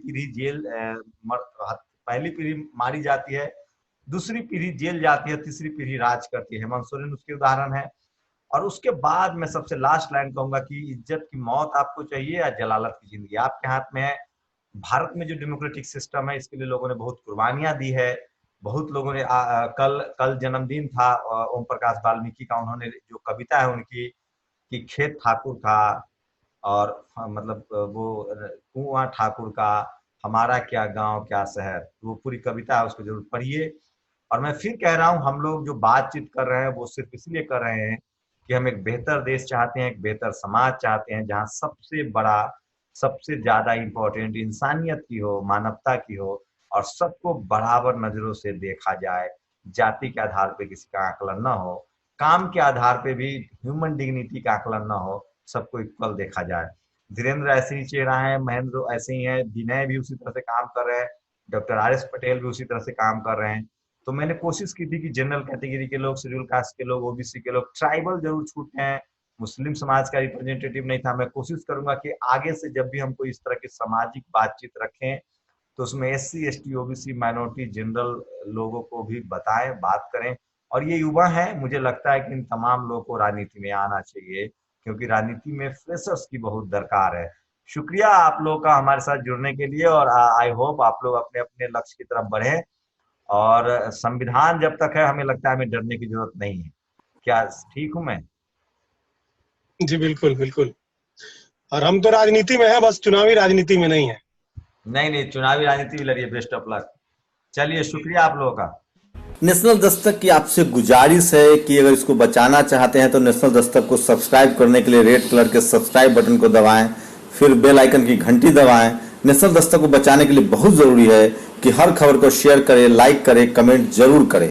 पीढ़ी मारी जाती है, दूसरी पीढ़ी जेल जाती है, तीसरी पीढ़ी राज करती है। हेमंत सोरेन उसके उदाहरण है। और उसके बाद मैं सबसे लास्ट लाइन कहूंगा कि इज्जत की मौत आपको चाहिए या जलालत की जिंदगी, आपके हाथ में है। भारत में जो डेमोक्रेटिक सिस्टम है इसके लिए लोगों ने बहुत कुर्बानियां दी है। बहुत लोगों ने कल जन्मदिन था ओम प्रकाश वाल्मीकि का, उन्होंने जो कविता है उनकी कि खेत ठाकुर का और मतलब वो कुआं ठाकुर का, हमारा क्या गांव क्या शहर, वो पूरी कविता है, उसको जरूर पढ़िए। और मैं फिर कह रहा हूँ, हम लोग जो बातचीत कर रहे हैं वो सिर्फ इसलिए कर रहे हैं कि हम एक बेहतर देश चाहते हैं, एक बेहतर समाज चाहते हैं, जहाँ सबसे बड़ा सबसे ज्यादा इम्पोर्टेंट इंसानियत की हो, मानवता की हो, और सबको बराबर नजरों से देखा जाए। जाति के आधार पे किसी का आकलन न हो, काम के आधार पे भी ह्यूमन डिग्निटी का आकलन न हो, सबको इक्वल देखा जाए। धीरेन्द्र ऐसे ही चेहरा है, महेंद्र ऐसे ही है, विनय भी उसी तरह से काम कर रहे हैं, डॉक्टर आर.एस. पटेल भी उसी तरह से काम कर रहे हैं। तो मैंने कोशिश की थी कि जनरल कैटेगरी के लोग, शेड्यूल कास्ट के लोग, ओबीसी के लोग, ट्राइबल जरूर छूटे हैं, मुस्लिम समाज का रिप्रेजेंटेटिव नहीं था। मैं कोशिश करूंगा कि आगे से जब भी हम कोई इस तरह की सामाजिक बातचीत रखें तो उसमें SC, ST, OBC, minority, general लोगों को भी बताएं, बात करें। और ये युवा है, मुझे लगता है कि इन तमाम लोगों को राजनीति में आना चाहिए, क्योंकि राजनीति में फ्रेशर्स की बहुत दरकार है। शुक्रिया आप लोगों का हमारे साथ जुड़ने के लिए, और आई होप आप लोग अपने अपने लक्ष्य की तरफ बढ़ें। और संविधान जब तक है, हमें लगता है हमें डरने की जरूरत नहीं है। क्या ठीक हूं मैं? जी बिल्कुल बिल्कुल। और हम तो राजनीति में है, बस चुनावी राजनीति में नहीं है। नहीं, चुनावी राजनीति भी लड़िए। Best of luck. चलिए, शुक्रिया आप लोगों का। नेशनल दस्तक की आपसे गुजारिश है कि अगर इसको बचाना चाहते हैं तो नेशनल दस्तक को सब्सक्राइब करने के लिए रेड कलर के सब्सक्राइब बटन को दबाएं, फिर बेल आइकन की घंटी दबाएं। नेशनल दस्तक को बचाने के लिए बहुत जरूरी है कि हर खबर को शेयर करें, लाइक करें, कमेंट जरूर करें।